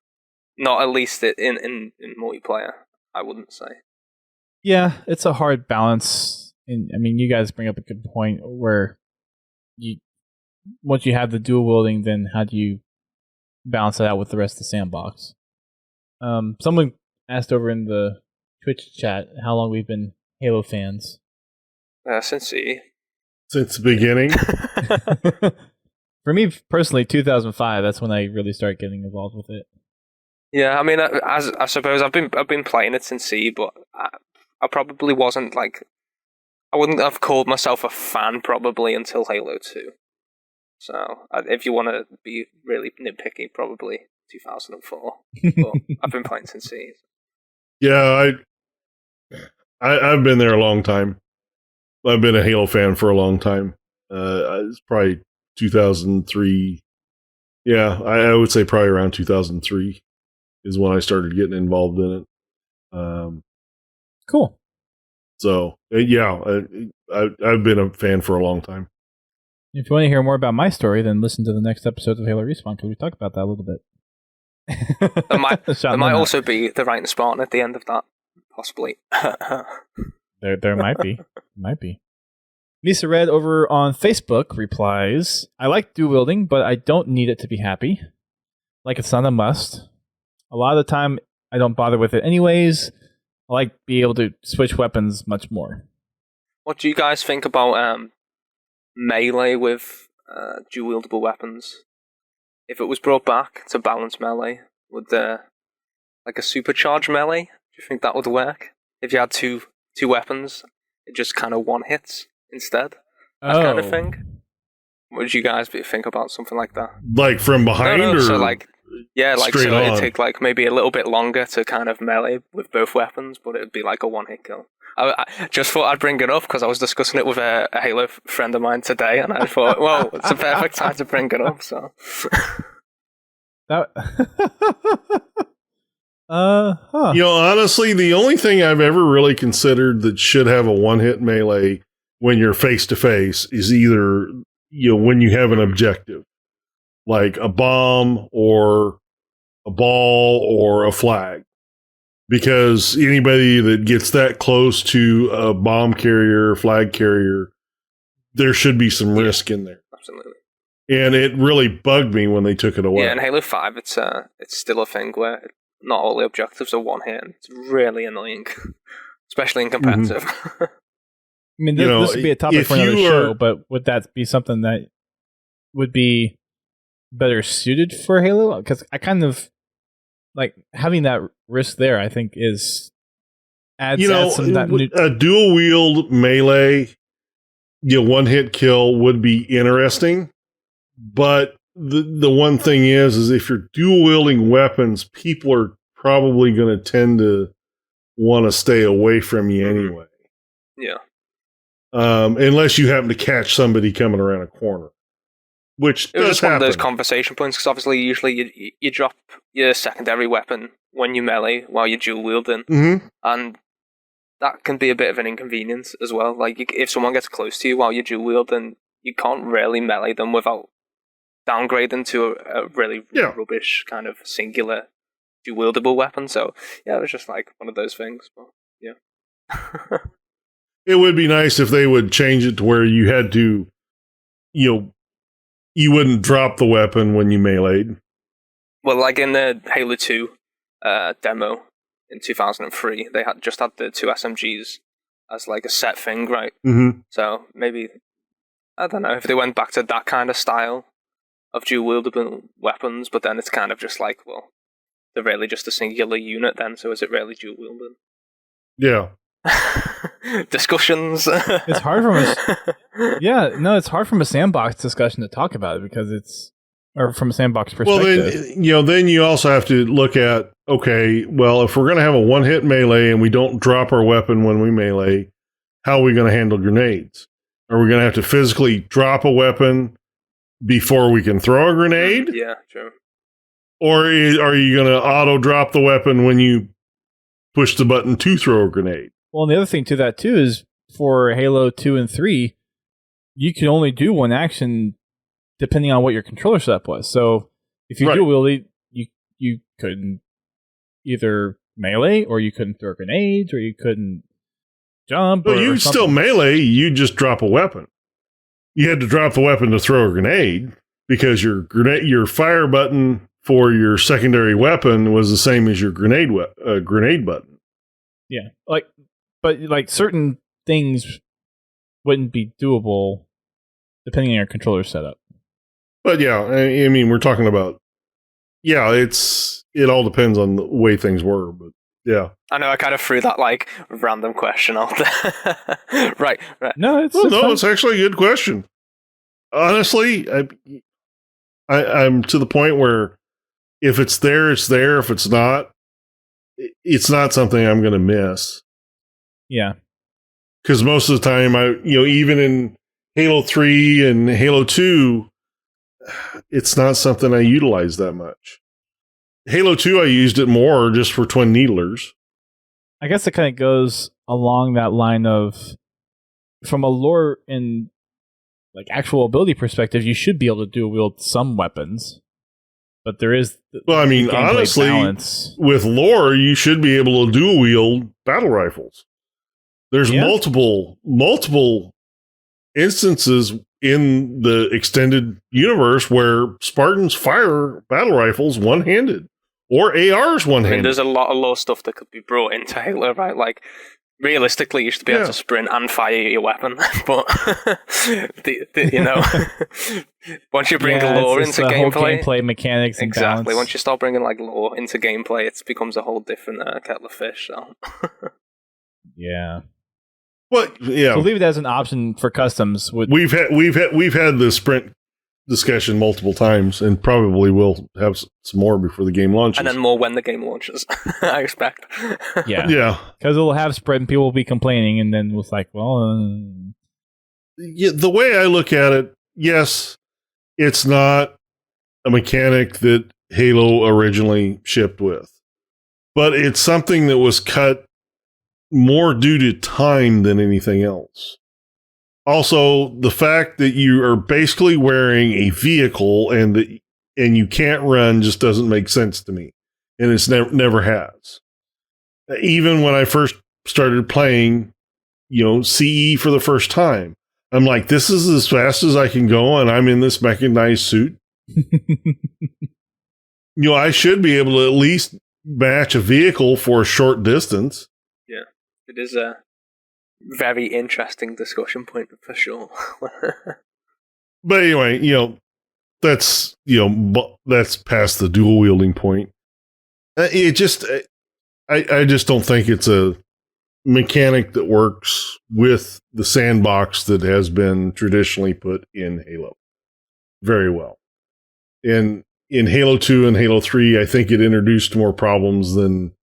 Not at least in multiplayer, I wouldn't say. Yeah, it's a hard balance. I mean, you guys bring up a good point where once you have the dual wielding, then how do you balance it out with the rest of the sandbox? Someone asked over in the Twitch chat how long we've been Halo fans. Since the beginning. For me personally, 2005. That's when I really started getting involved with it. Yeah, I mean, I suppose I've been playing it since C, but I probably wasn't like, I wouldn't have called myself a fan probably until Halo 2. So if you want to be really nitpicky, probably 2004. But I've been playing since C. Yeah, I've been there a long time. I've been a Halo fan for a long time. It's probably 2003. Yeah, I would say probably around 2003 is when I started getting involved in it. Cool. So, yeah, I've been a fan for a long time. If you want to hear more about my story, then listen to the next episode of Halo Respawn, because we talk about that a little bit. There might also be the right Spartan at the end of that, possibly. There might be. Might be. Lisa Red over on Facebook replies, I like dual wielding, but I don't need it to be happy. Like it's not a must. A lot of the time, I don't bother with it anyways. I like being able to switch weapons much more. What do you guys think about melee with dual wieldable weapons? If it was brought back to balance melee, would like a supercharged melee, do you think that would work? If you had two weapons, it just kind of one hits instead? That kind of thing? What would you guys think about something like that? Like from behind or so like, yeah, like straight so on? It'd take like maybe a little bit longer to kind of melee with both weapons, but it'd be like a one-hit kill. I just thought I'd bring it up because I was discussing it with a Halo friend of mine today, and I thought, well, it's a perfect time to bring it up. So, honestly, the only thing I've ever really considered that should have a one-hit melee when you're face to face is either when you have an objective, like a bomb or a ball or a flag. Because anybody that gets that close to a bomb carrier, flag carrier, there should be some risk in there. Absolutely. And it really bugged me when they took it away. Yeah, in Halo 5, it's still a thing where not all the objectives are one hit. And it's really annoying, especially in competitive. I mean, this would be a topic for another show, but would that be something that would be better suited for Halo? Because I kind of like having that risk there. I think adds some a dual wield melee, one hit kill would be interesting. But the one thing is if you're dual wielding weapons, people are probably going to tend to want to stay away from you anyway. Yeah. Unless you happen to catch somebody coming around a corner, which it was does just happen. One of those conversation points, because obviously usually you drop your secondary weapon when you melee while you're dual wielding, and that can be a bit of an inconvenience as well. Like if someone gets close to you while you're dual wielding, you can't really melee them without downgrading to a really rubbish kind of singular dual wieldable weapon. So yeah, it was just like one of those things. But yeah. It would be nice if they would change it to where you had to, you wouldn't drop the weapon when you meleeed. Well, like in the Halo 2 demo in 2003, they had the 2 SMGs as like a set thing, right? Mm-hmm. So maybe, I don't know, if they went back to that kind of style of dual wieldable weapons, but then it's kind of just like, well, they're really just a singular unit then, so is it really dual wielding? Yeah. Discussions. It's hard from it's hard from a sandbox discussion to talk about it because or from a sandbox perspective. Well, then you also have to look at, okay, well, if we're going to have a one-hit melee and we don't drop our weapon when we melee, how are we going to handle grenades? Are we going to have to physically drop a weapon before we can throw a grenade? Yeah, true. Or are you going to auto-drop the weapon when you push the button to throw a grenade? Well, and the other thing to that, too, is for Halo 2 and 3, you can only do one action depending on what your controller setup was. So if you dual wield, you couldn't either melee, or you couldn't throw grenades, or you couldn't jump. Well, you still melee, you just drop a weapon. You had to drop the weapon to throw a grenade because your fire button for your secondary weapon was the same as your grenade button. Yeah, but certain things wouldn't be doable depending on your controller setup. But yeah, I mean, we're talking about, it all depends on the way things were, but yeah. I know I kind of threw that random question out there. right. No, it's actually a good question. Honestly, I'm to the point where if it's there, it's there. If it's not, it's not something I'm going to miss. Yeah. Because most of the time, even in Halo 3 and Halo 2, it's not something I utilize that much. Halo 2, I used it more just for twin needlers. I guess it kind of goes along that line of, from a lore and actual ability perspective, you should be able to dual wield some weapons. But there is honestly, balance. With lore, you should be able to dual wield battle rifles. There's multiple instances in the extended universe where Spartans fire battle rifles one-handed, or ARs one-handed. I mean, there's a lot of lore stuff that could be brought into Halo, right? Like, realistically, you should be able to sprint and fire your weapon, but once you bring lore into gameplay mechanics, and exactly. balance. Once you start bringing lore into gameplay, it becomes a whole different kettle of fish. So. Yeah. Well, yeah. So leave it as an option for customs. We've had the sprint discussion multiple times, and probably will have some more before the game launches. And then more when the game launches, I expect. Yeah. Because it'll have sprint and people will be complaining, and then it's like, the way I look at it, yes, it's not a mechanic that Halo originally shipped with, but it's something that was cut more due to time than anything else. Also, the fact that you are basically wearing a vehicle and you can't run just doesn't make sense to me, and it's never has. Even when I first started playing, CE for the first time, I'm like, this is as fast as I can go, and I'm in this mechanized suit. I should be able to at least match a vehicle for a short distance. Yeah, it is a very interesting discussion point for sure. But anyway, that's past the dual wielding point. I just don't think it's a mechanic that works with the sandbox that has been traditionally put in Halo very well. In Halo 2 and Halo 3, I think it introduced more problems than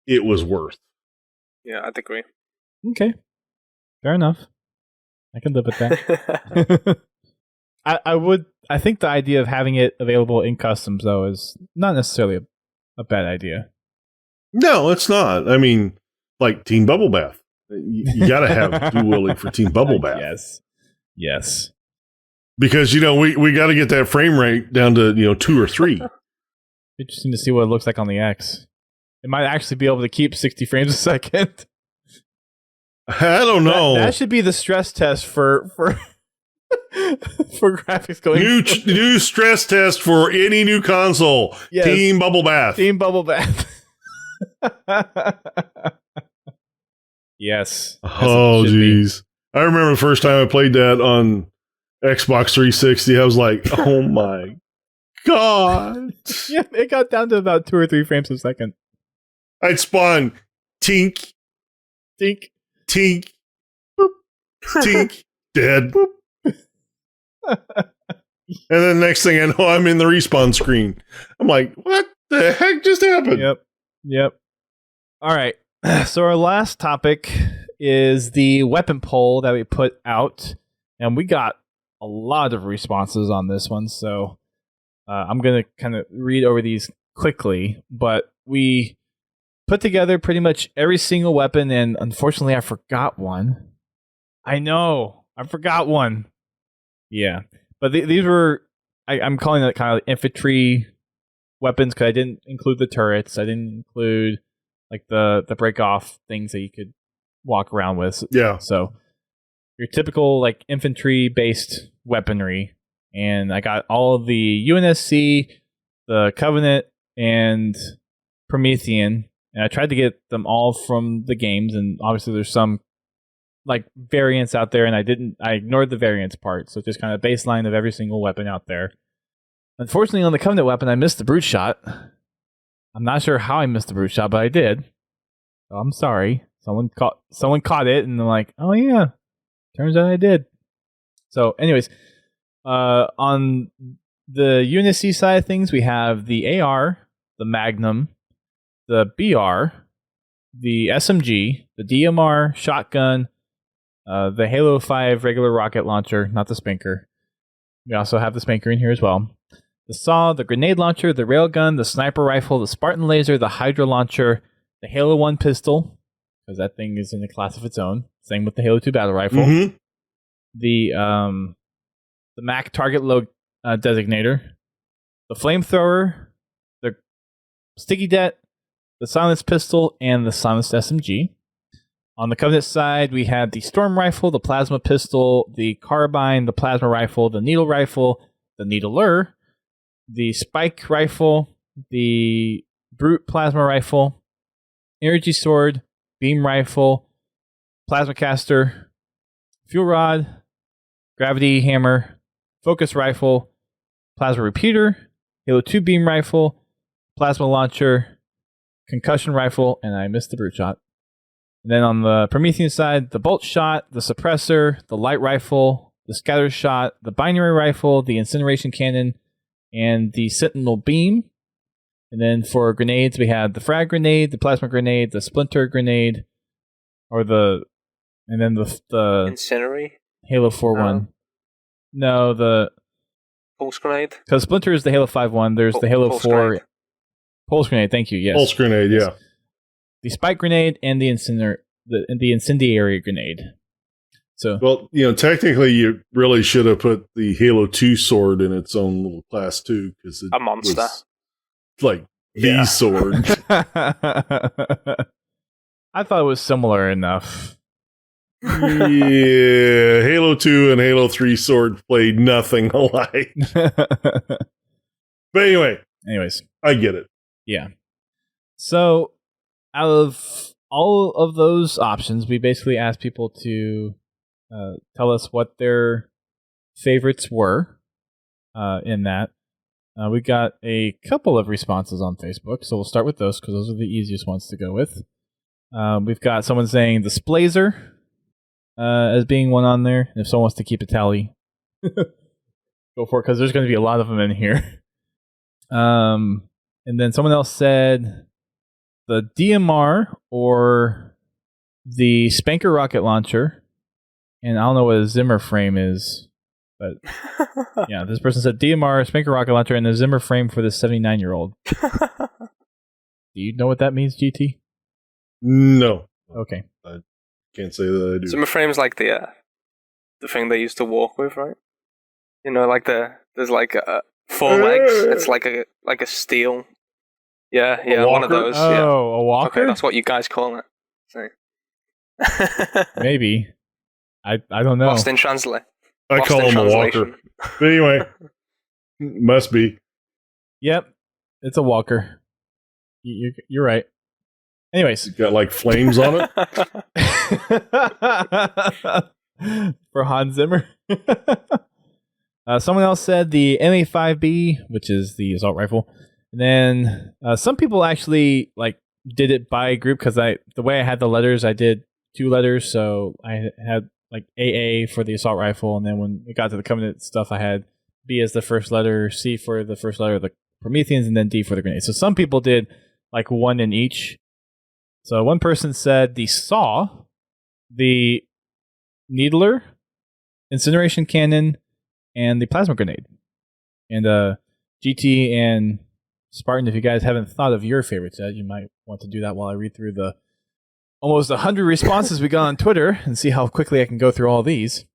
it was worth. Yeah, I'd agree. Okay. Fair enough. I can live with that. I think the idea of having it available in customs, though, is not necessarily a bad idea. No, it's not. I mean, like Team Bubble Bath. You got to have dual wielding for Team Bubble Bath. Yes. Because, we got to get that frame rate down to, 2 or 3. Interesting to see what it looks like on the X. It might actually be able to keep 60 frames a second. I don't know. That should be the stress test for graphics going. New stress test for any new console. Yes. Team Bubble Bath. Team Bubble Bath. Yes. Oh, geez. I remember the first time I played that on Xbox 360. I was like, oh my God. Yeah, it got down to about 2 or 3 frames a second. I'd spawn tink, tink, tink, boop, tink, dead. Boop. And then next thing I know, I'm in the respawn screen. I'm like, what the heck just happened? Yep. All right. So our last topic is the weapon poll that we put out, and we got a lot of responses on this one. So I'm going to kind of read over these quickly, but we put together pretty much every single weapon, and unfortunately, I forgot one. I know, I forgot one. Yeah, but these were, I'm calling it kind of infantry weapons because I didn't include the turrets. I didn't include like the break off things that you could walk around with. Yeah. So your typical like infantry based weaponry, and I got all of the UNSC, the Covenant, and Promethean, and I tried to get them all from the games, and obviously there's some like variants out there, and I ignored the variants part, so just kind of baseline of every single weapon out there. Unfortunately, on the Covenant weapon, I missed the brute shot. I'm not sure how I missed the brute shot, but I did. So I'm sorry. Someone caught it, and they're like, "Oh yeah, turns out I did." So, anyways, on the UNSC side of things, we have the AR, the Magnum, the BR, the SMG, the DMR, shotgun, the Halo 5 regular rocket launcher, not the Spanker. We also have the Spanker in here as well. The SAW, the grenade launcher, the railgun, the sniper rifle, the Spartan laser, the Hydra launcher, the Halo 1 pistol, because that thing is in a class of its own. Same with the Halo 2 battle rifle. Mm-hmm. The MAC target load designator, the flamethrower, the sticky det, the silenced pistol, and the silenced SMG. On the Covenant side, we had the storm rifle, the plasma pistol, the carbine, the plasma rifle, the needle rifle, the needler, the spike rifle, the brute plasma rifle, energy sword, beam rifle, plasma caster, fuel rod, gravity hammer, focus rifle, plasma repeater, Halo 2 beam rifle, plasma launcher, concussion rifle, and I missed the brute shot. And then on the Promethean side, the bolt shot, the suppressor, the light rifle, the scatter shot, the binary rifle, the incineration cannon, and the sentinel beam. And then for grenades, we had the frag grenade, the plasma grenade, the splinter grenade, and then the Incinerary? Halo 4 one. No, the Pulse grenade? because splinter is the Halo 5 one. There's the Halo 4 grenade. pulse grenade. Thank you. Yes, Pulse grenade. Yeah. the spike grenade and the incendiary grenade. So, Well, technically, you really should have put the Halo 2 sword in its own little class too, because A monster. Like the sword. I thought it was similar enough. Yeah, Halo 2 and Halo 3 sword played nothing alike. But anyways, Anyways, I get it. yeah. So, out of all of those options, we basically asked people to tell us what their favorites were in that. We got a couple of responses on Facebook, so we'll start with those because those are the easiest ones to go with. We've got someone saying the Splazer as being one on there. And if someone wants to keep a tally, go for it because there's going to be a lot of them in here. And then someone else said the DMR or the Spanker rocket launcher. And I don't know what a Zimmer frame is, but yeah, this person said DMR, Spanker rocket launcher, and a Zimmer frame for the 79-year-old. Do you know what that means, GT? No. Okay. I can't say that I do. Zimmer frame's like the thing they used to walk with, right? You know, like there's like 4 legs. It's like a steel. Yeah, one of those. Oh, yeah. A walker? Okay, that's what you guys call it. So. Maybe. I don't know. Lost in translate. I Lost call in him a walker. translation. But anyway, must be. Yep, it's a walker. You're right. Anyways. It's got like flames on it. For Hans Zimmer. Someone else said the MA5B, which is the assault rifle. And then some people actually like did it by group because the way I had the letters, I did 2 letters. So I had like AA for the assault rifle, and then when it got to the Covenant stuff, I had B as the first letter, C for the first letter of the Prometheans, and then D for the grenade. So some people did like 1 in each. So one person said the saw, the needler, incineration cannon, and the plasma grenade. And GT and Spartan, if you guys haven't thought of your favorites yet, you might want to do that while I read through the almost 100 responses we got on Twitter and see how quickly I can go through all these.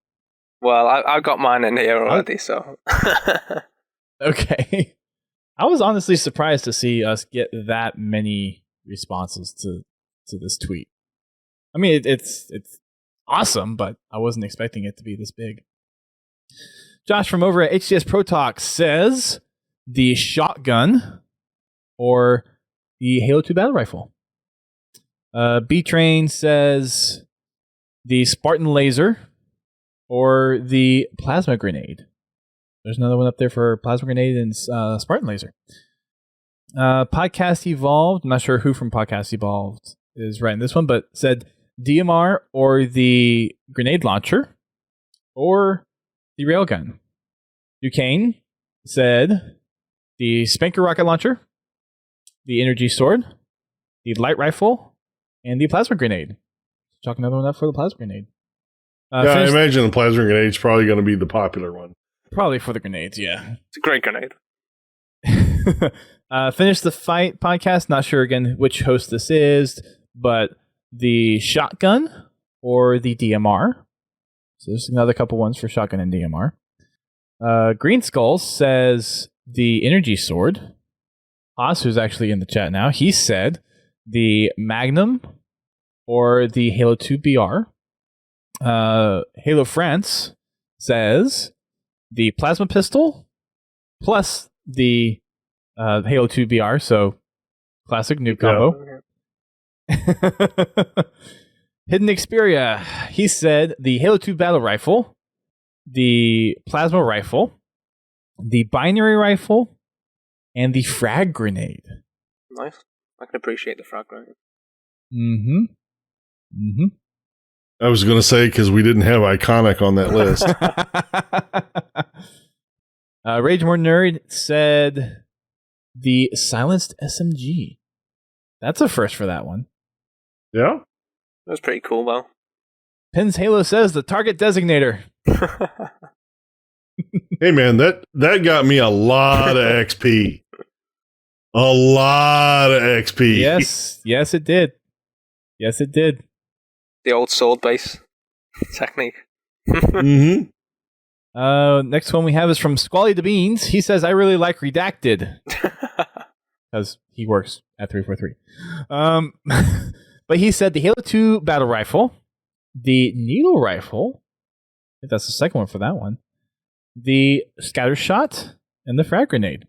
Well, I've got mine in here already, so. Okay. I was honestly surprised to see us get that many responses to this tweet. I mean, it's awesome, but I wasn't expecting it to be this big. Josh from over at HCS Pro Talk says the shotgun or the Halo 2 battle rifle. B-Train says the Spartan laser or the plasma grenade. There's another one up there for plasma grenade and Spartan laser. Podcast Evolved, I'm not sure who from Podcast Evolved is writing this one, but said DMR or the grenade launcher or the railgun. Duquesne said the Spanker rocket launcher, the energy sword, the light rifle, and the plasma grenade. Chalk another one up for the plasma grenade. I imagine the plasma grenade is probably going to be the popular one. Probably for the grenades, yeah. It's a great grenade. Finish the Fight podcast. Not sure again which host this is, but the shotgun or the DMR. So there's another couple ones for shotgun and DMR. Green Skull says the energy sword. Haas, who's actually in the chat now, he said the Magnum or the Halo 2 BR. Halo France says the plasma pistol plus the Halo 2 BR, so classic noob combo. Hidden Xperia, he said the Halo 2 battle rifle, the plasma rifle, the binary rifle, and the frag grenade. Nice. I can appreciate the frag grenade. I was going to say because we didn't have Iconic on that list. Rage More Nerd said the silenced SMG. That's a first for that one. Yeah? That was pretty cool, though. Pins Halo says the target designator. Hey, man, that got me a lot of XP. A lot of XP. Yes, it did. Yes, it did. The old sword base technique. Mm-hmm. Next one we have is from Squally the Beans. He says, I really like Redacted. Because he works at 343. But he said the Halo 2 battle rifle, the needle rifle, I think that's the second one for that one, the scatter shot, and the frag grenade.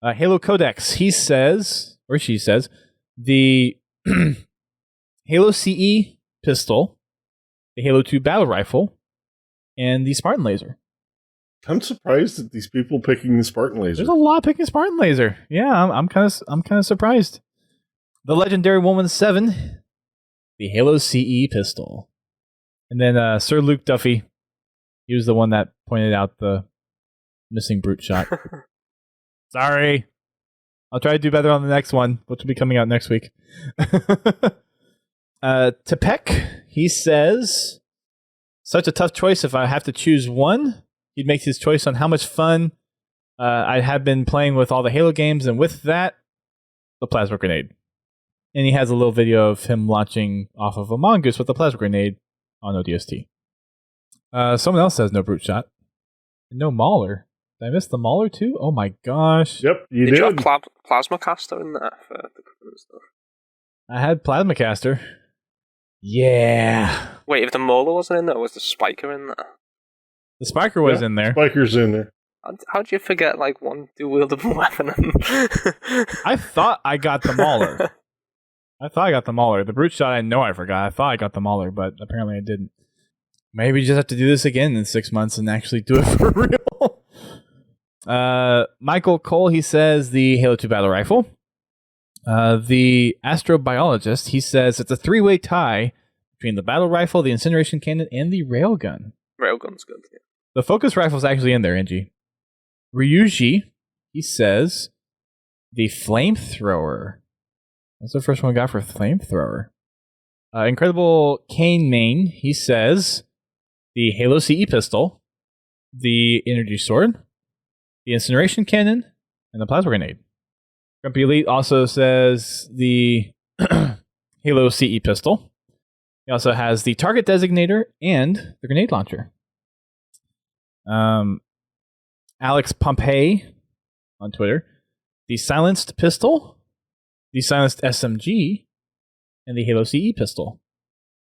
Halo Codex, he says, or she says, the Halo CE pistol, the Halo 2 battle rifle, and the Spartan laser. I'm surprised at these people picking the Spartan laser. There's a lot picking Spartan laser. Yeah, I'm kind of surprised. The legendary 117, the Halo CE pistol, and then Sir Luke Duffy. He was the one that pointed out the missing brute shot. Sorry. I'll try to do better on the next one, which will be coming out next week. Tepek, he says, such a tough choice. If I have to choose one, he'd make his choice on how much fun I have been playing with all the Halo games, and with that, the plasma grenade. And he has a little video of him launching off of a mongoose with the plasma grenade on ODST. Someone else says no brute shot. No Mauler. Did I miss the Mauler too? Oh my gosh. Yep, you Did did. you have plasma caster in there for the current stuff? I had plasma caster. Yeah. Wait, if the Mauler wasn't in there, was the Spiker in there? The Spiker was in there. Spiker's in there. How'd you forget, like, one dual-wieldable weapon? I thought I got the Mauler. The brute shot, I know I forgot. I thought I got the Mauler, but apparently I didn't. Maybe we just have to do this again in 6 months and actually do it for real. Michael Cole, he says the Halo 2 battle rifle. The astrobiologist, he says it's a 3-way tie between the battle rifle, the incineration cannon, and the railgun. Railgun's good, yeah. The focus rifle's actually in there, Angie. Ryuji, he says the flamethrower. That's the first one we got for flamethrower. Incredible Kane Main, he says the Halo CE pistol, the energy sword, the incineration cannon, and the plasma grenade. Grumpy Elite also says the Halo CE pistol. He also has the target designator and the grenade launcher. Alex Pompey on Twitter, the silenced pistol, the silenced SMG, and the Halo CE pistol.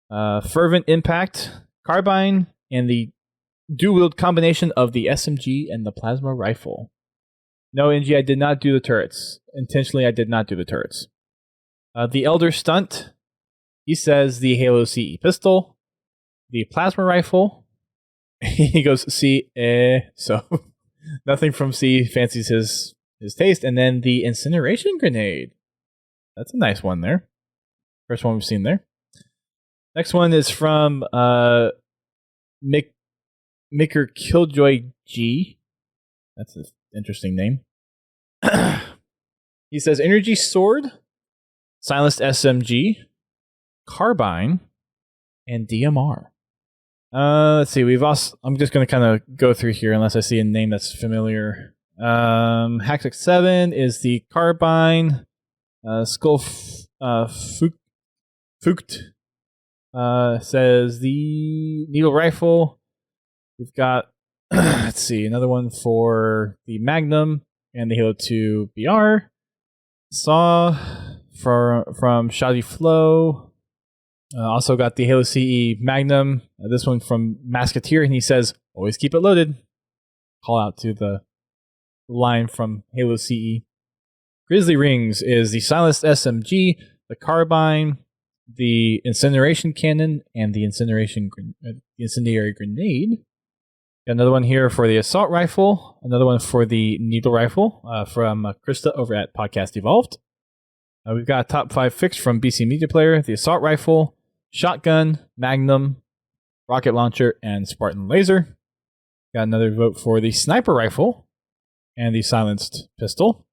Fervent Impact carbine, and the dual-wield combination of the SMG and the plasma rifle. No, NG, I did not do the turrets. Intentionally, I did not do the turrets. The Elder Stunt, he says the Halo CE pistol, the plasma rifle. He goes, C, so nothing from C fancies his taste. And then the incineration grenade. That's a nice one there. First one we've seen there. Next one is from Maker Killjoy G. That's an interesting name. He says energy sword, silenced SMG, carbine, and DMR. Let's see. I'm just going to kind of go through here unless I see a name that's familiar. Hack 7 is the carbine. Skull Fucht says the needle rifle. We've got, let's see, another one for the Magnum and the Halo 2 BR. Saw from Shoddy Flow. Also got the Halo CE Magnum. This one from Masketeer, and he says, always keep it loaded. Call out to the line from Halo CE. Grizzly Rings is the silenced SMG, the carbine, the incineration cannon, and the incendiary grenade. Got another one here for the assault rifle, another one for the needle rifle from Krista over at Podcast Evolved. We've got top 5 fixed from BC Media Player, the assault rifle, shotgun, magnum, rocket launcher, and Spartan laser. Got another vote for the sniper rifle and the silenced pistol.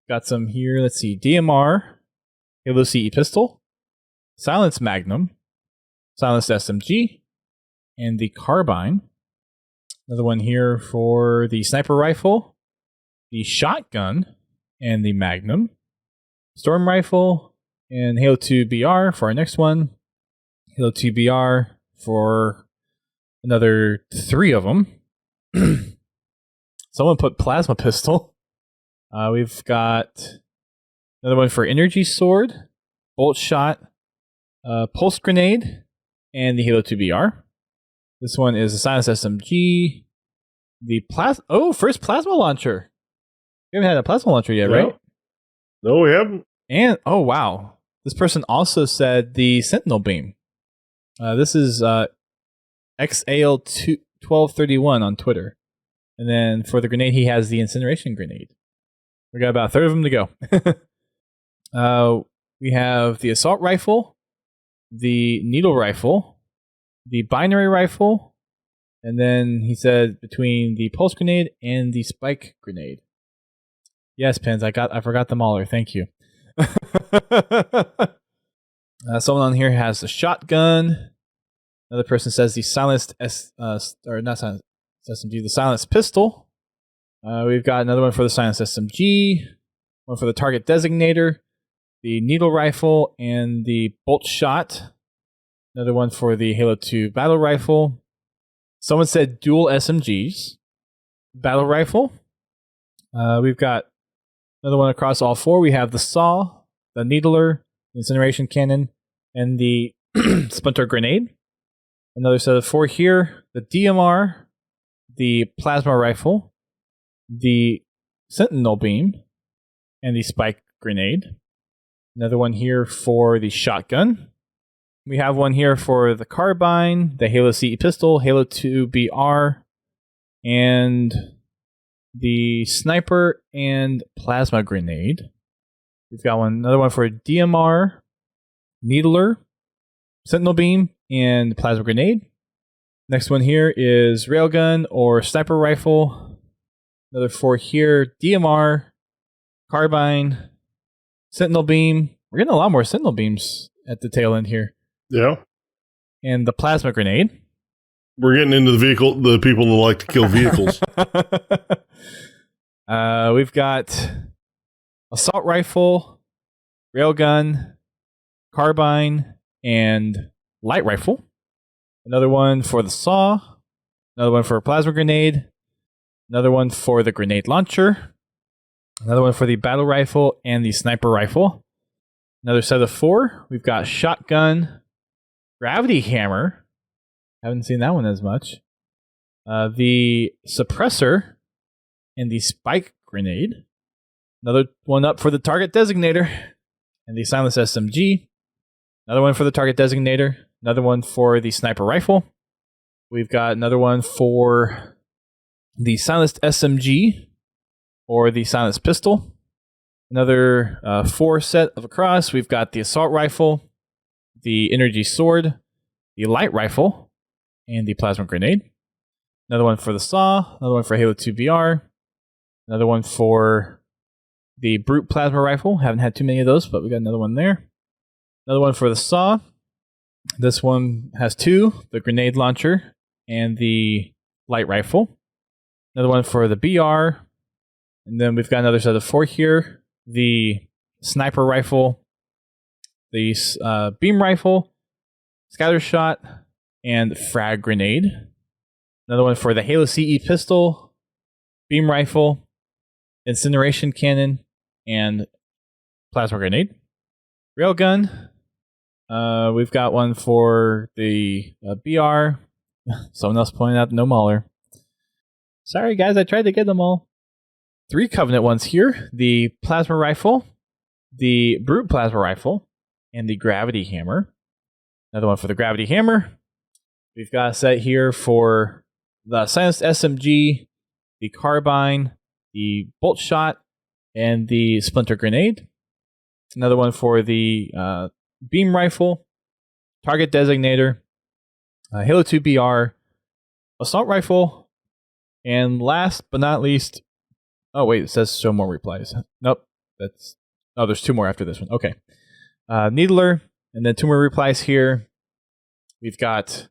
Got some here, let's see, DMR, Halo CE pistol, silenced magnum, silenced SMG, and the carbine. Another one here for the sniper rifle, the shotgun, and the magnum, storm rifle, and Halo 2 BR for our next one. Halo 2 BR for another 3 of them. Someone put plasma pistol. We've got another one for energy sword, bolt shot, pulse grenade, and the Halo 2 BR. This one is a silenced SMG. The first plasma launcher. We haven't had a plasma launcher yet, right? No, we haven't. And, oh, wow. This person also said the Sentinel Beam. This is XAL1231 on Twitter. And then for the grenade, he has the Incineration Grenade. We got about a third of them to go. We have the Assault Rifle, the Needle Rifle, the Binary Rifle, and then he said between the Pulse Grenade and the Spike Grenade. Yes, Pens, I forgot them all. Thank you. Someone on here has the Shotgun. Another person says the silenced the silenced pistol. We've got another one for the silenced SMG, one for the target designator, the needle rifle, and the bolt shot. Another one for the Halo 2 battle rifle. Someone said dual SMGs, battle rifle. We've got another one across all four. We have the saw, the needler, the incineration cannon, and the splinter grenade. Another set of four here: the DMR, the plasma rifle, the sentinel beam, and the spike grenade. Another one here for the shotgun. We have one here for the carbine, the Halo CE pistol, Halo 2 BR, and the sniper and plasma grenade. We've got another one for DMR, needler, sentinel beam, and plasma grenade. Next one here is railgun or sniper rifle. Another four here: DMR, carbine, sentinel beam. We're getting a lot more sentinel beams at the tail end here. Yeah. And the plasma grenade. We're getting into the people that like to kill vehicles. We've got assault rifle, railgun, carbine, and light rifle. Another one for the saw. Another one for a plasma grenade. Another one for the grenade launcher. Another one for the battle rifle and the sniper rifle. Another set of four. We've got shotgun, gravity hammer. Haven't seen that one as much. The suppressor and the spike grenade. Another one up for the target designator and the silenced SMG. Another one for the target designator. Another one for the sniper rifle. We've got another one for the silenced SMG or the silenced pistol. Another four set of across. We've got the assault rifle, the energy sword, the light rifle, and the plasma grenade. Another one for the saw. Another one for Halo 2 BR. Another one for the brute plasma rifle. Haven't had too many of those, but we got another one there. Another one for the saw. This one has two: the grenade launcher and the light rifle. Another one for the BR. And then we've got another set of four here: the sniper rifle, the beam rifle, scatter shot, and frag grenade. Another one for the Halo CE pistol, beam rifle, incineration cannon, and plasma grenade. Railgun. We've got one for the BR. Someone else pointed out no mauler. Sorry guys, I tried to get them all. Three Covenant ones here: the plasma rifle, the brute plasma rifle, and the gravity hammer. Another one for the gravity hammer. We've got a set here for the silenced SMG, the carbine, the bolt shot, and the splinter grenade. Another one for the beam rifle, target designator, Halo 2 BR, assault rifle, and last but not least, oh wait, it says show more replies. Nope, there's two more after this one. Okay, needler, and then two more replies here. We've got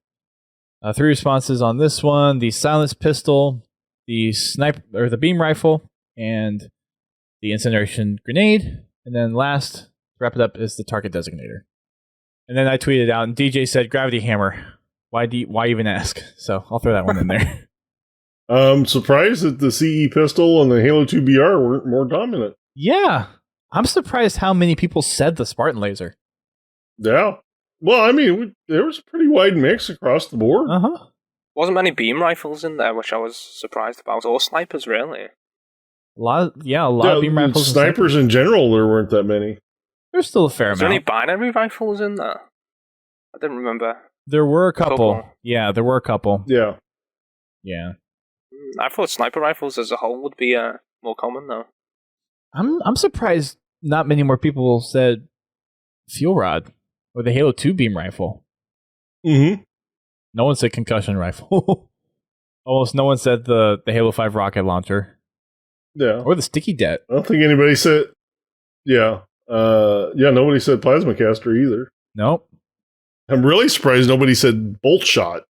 three responses on this one: the silenced pistol, the sniper or the beam rifle, and the incineration grenade. And then last, to wrap it up, is the target designator. And then I tweeted out, and DJ said gravity hammer. Why even ask? So I'll throw that one in there. I'm surprised that the CE pistol and the Halo 2 BR weren't more dominant. Yeah, I'm surprised how many people said the Spartan laser. Yeah. Well, I mean, there was a pretty wide mix across the board. Uh-huh. Wasn't many beam rifles in there, which I was surprised about, or snipers, really. A lot of beam rifles. Snipers in general, there weren't that many. There's still a fair Was there any amount. binary rifles in there? I didn't remember. There were a couple. Couple. Yeah, there were a couple. Yeah. Yeah. I thought sniper rifles as a whole would be more common, though. I'm surprised not many more people said fuel rod or the Halo 2 beam rifle. Mm-hmm. No one said concussion rifle. Almost no one said the Halo 5 rocket launcher. Yeah. Or the sticky det. I don't think anybody said. Yeah. Nobody said plasma caster either. Nope. I'm really surprised nobody said bolt shot.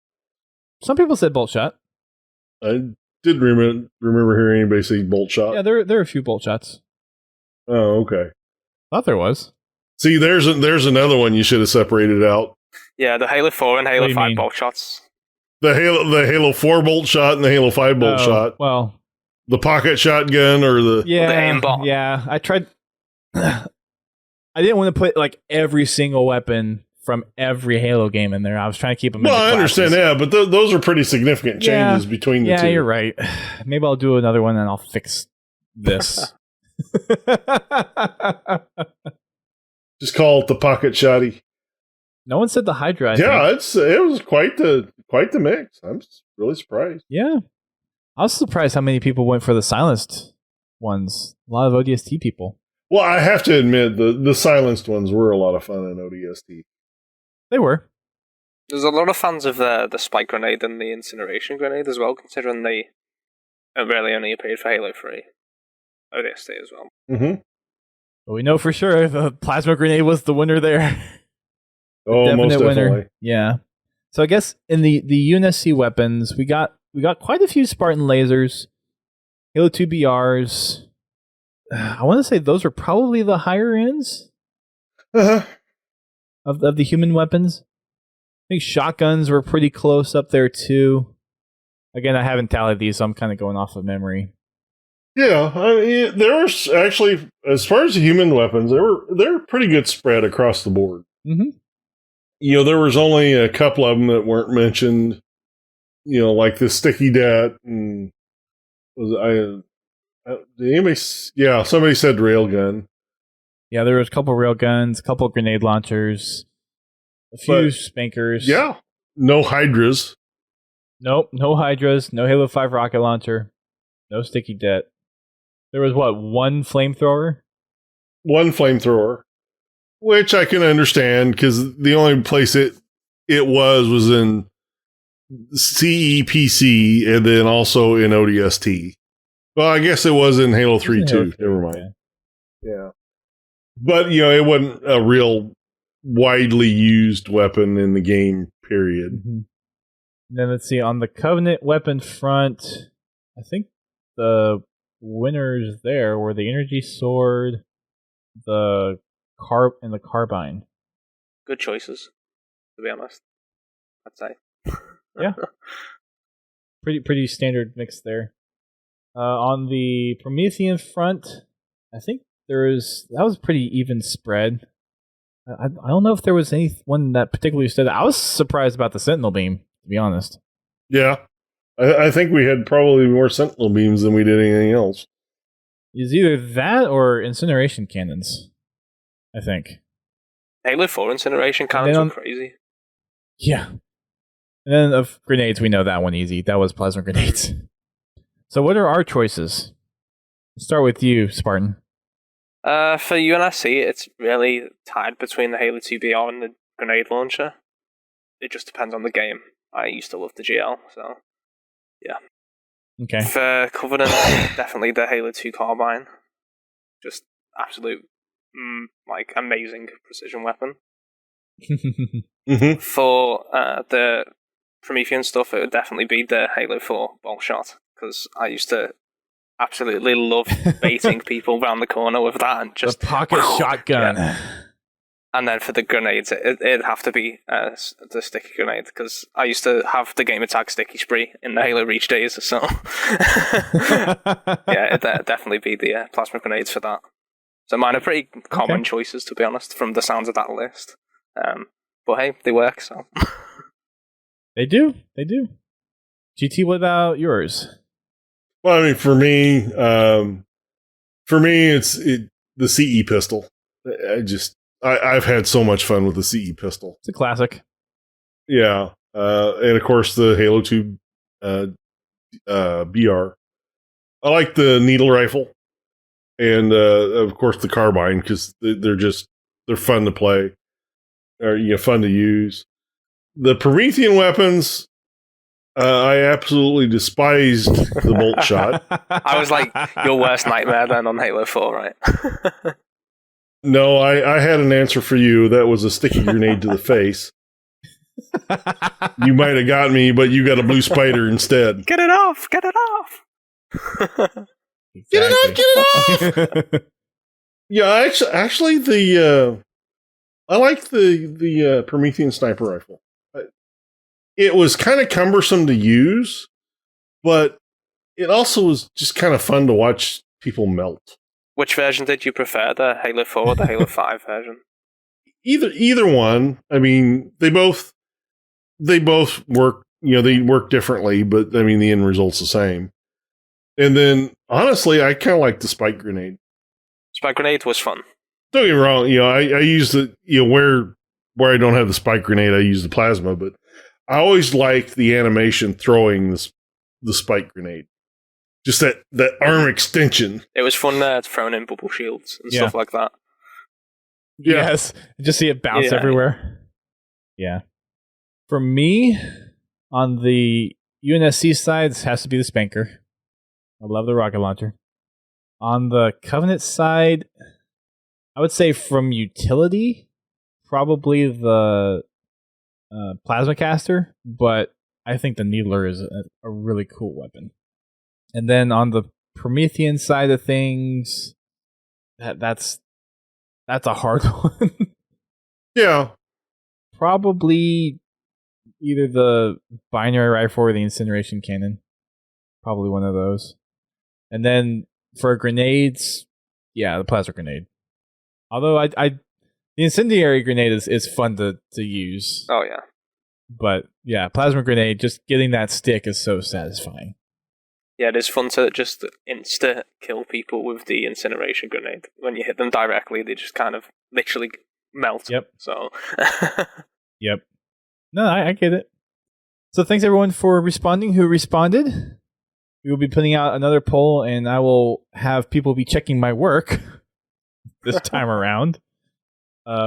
Some people said bolt shot. I didn't remember hearing anybody say bolt shot. Yeah, there are a few bolt shots. Oh, okay. Thought there was. See, there's another one you should have separated out. Yeah, the Halo 4 and What Halo do you 5 mean? bolt shots. The Halo 4 bolt shot and the Halo 5 bolt shot. Well, The pocket shotgun or the... yeah. The aimbot. Yeah, I tried. I didn't want to put like every single weapon from every Halo game in there. I was trying to keep them Well, into I understand classes. that, but those are pretty significant changes between the Yeah, two. you're right. Maybe I'll do another one and I'll fix this. Just call it the pocket shotty. No one said the Hydra. I Yeah, think. it was quite the mix. I'm really surprised. Yeah. I was surprised how many people went for the silenced ones. A lot of ODST people. Well, I have to admit the silenced ones were a lot of fun in ODST. They were. There's a lot of fans of the spike grenade and the incineration grenade as well, considering they really only appeared for Halo 3. ODST as well. Mm-hmm. But we know for sure the plasma grenade was the winner there. Oh, most definitely. Winner. Yeah. So I guess in the UNSC weapons, we got quite a few Spartan lasers, Halo 2 BRs. I want to say those are probably the higher ends Uh-huh. of the human weapons. I think shotguns were pretty close up there too. Again, I haven't tallied these, so I'm kind of going off of memory. Yeah, I mean, there was actually, as far as the human weapons, they were pretty good spread across the board. Mm-hmm. You know, there was only a couple of them that weren't mentioned. You know, like the sticky det and did anybody? Yeah, somebody said railgun. Yeah, there was a couple rail guns, a couple grenade launchers, a few spankers. Yeah, no hydras. Nope, no Hydras, no Halo 5 rocket launcher, no sticky det. There was one flamethrower? One flamethrower, which I can understand because the only place it was in CEPC and then also in ODST. Well, I guess it was in Halo 3 too. Never mind. Yeah. But, you know, it wasn't a real widely used weapon in the game, period. Mm-hmm. And then let's see, on the Covenant weapon front, I think the winners there were the Energy Sword, the and the Carbine. Good choices, to be honest. I'd say. Yeah. Pretty standard mix there. On the Promethean front, I think that was pretty even spread. I don't know if there was any one that particularly stood out. I was surprised about the Sentinel Beam, to be honest. Yeah. I think we had probably more Sentinel beams than we did anything else. It's either that or incineration cannons, I think. Halo 4 incineration cannons were crazy. Yeah. And then of grenades, we know that one easy. That was plasma grenades. So what are our choices? Let's start with you, Spartan. For UNSC, it's really tied between the Halo 2 BR and the grenade launcher. It just depends on the game. I used to love the GL, so yeah. Okay. For Covenant, definitely the Halo 2 carbine. Just absolute, amazing precision weapon. Mm-hmm. For the Promethean stuff, it would definitely be the Halo 4 bolt shot, because I used to absolutely love baiting people around the corner with that and just the pocket shotgun. Yeah. And then for the grenades, it'd have to be the sticky grenade, because I used to have the game attack sticky spree in the Halo Reach days, so yeah, it'd definitely be the plasma grenades for that. So mine are pretty common choices, to be honest, from the sounds of that list. But hey, they work, so. They do. GT, what about yours? Well, I mean, for me, it's the CE pistol. I've had so much fun with the CE pistol. It's a classic. Yeah. And of course the Halo 2 BR. I like the needle rifle and of course the carbine because they're fun to play or fun to use. The Promethean weapons, I absolutely despised the bolt shot. I was like your worst nightmare then on Halo 4, right? No, I had an answer for you. That was a sticky grenade to the face. You might have got me, but you got a blue spider instead. Get it off! Get it off! Get it off! Yeah, actually, I like the Promethean sniper rifle. It was kind of cumbersome to use, but it also was just kind of fun to watch people melt. Which version did you prefer, the Halo 4 or the Halo 5 version? Either one. I mean, they both work. They work differently, but I mean, the end result's the same. And then, honestly, I kind of like the spike grenade. Spike grenade was fun. Don't get me wrong. I use the where I don't have the spike grenade, I use the plasma, but I always liked the animation throwing the spike grenade. Just that arm extension. It was fun throwing in bubble shields and stuff like that. Yeah. Yes. Just see it bounce everywhere. Yeah. For me, on the UNSC side, this has to be the Spanker. I love the rocket launcher. On the Covenant side, I would say from utility, probably the plasma caster, but I think the Needler is a really cool weapon. And then on the Promethean side of things, that's a hard one. Yeah. Probably either the binary rifle or the incineration cannon. Probably one of those. And then for grenades, the plasma grenade. Although the incendiary grenade is fun to use. Oh yeah. But yeah, plasma grenade, just getting that stick is so satisfying. Yeah, it is fun to just insta kill people with the incineration grenade. When you hit them directly, they just kind of literally melt. Yep. So. Yep. No, I get it. So thanks everyone for responding who responded. We will be putting out another poll, and I will have people be checking my work this time around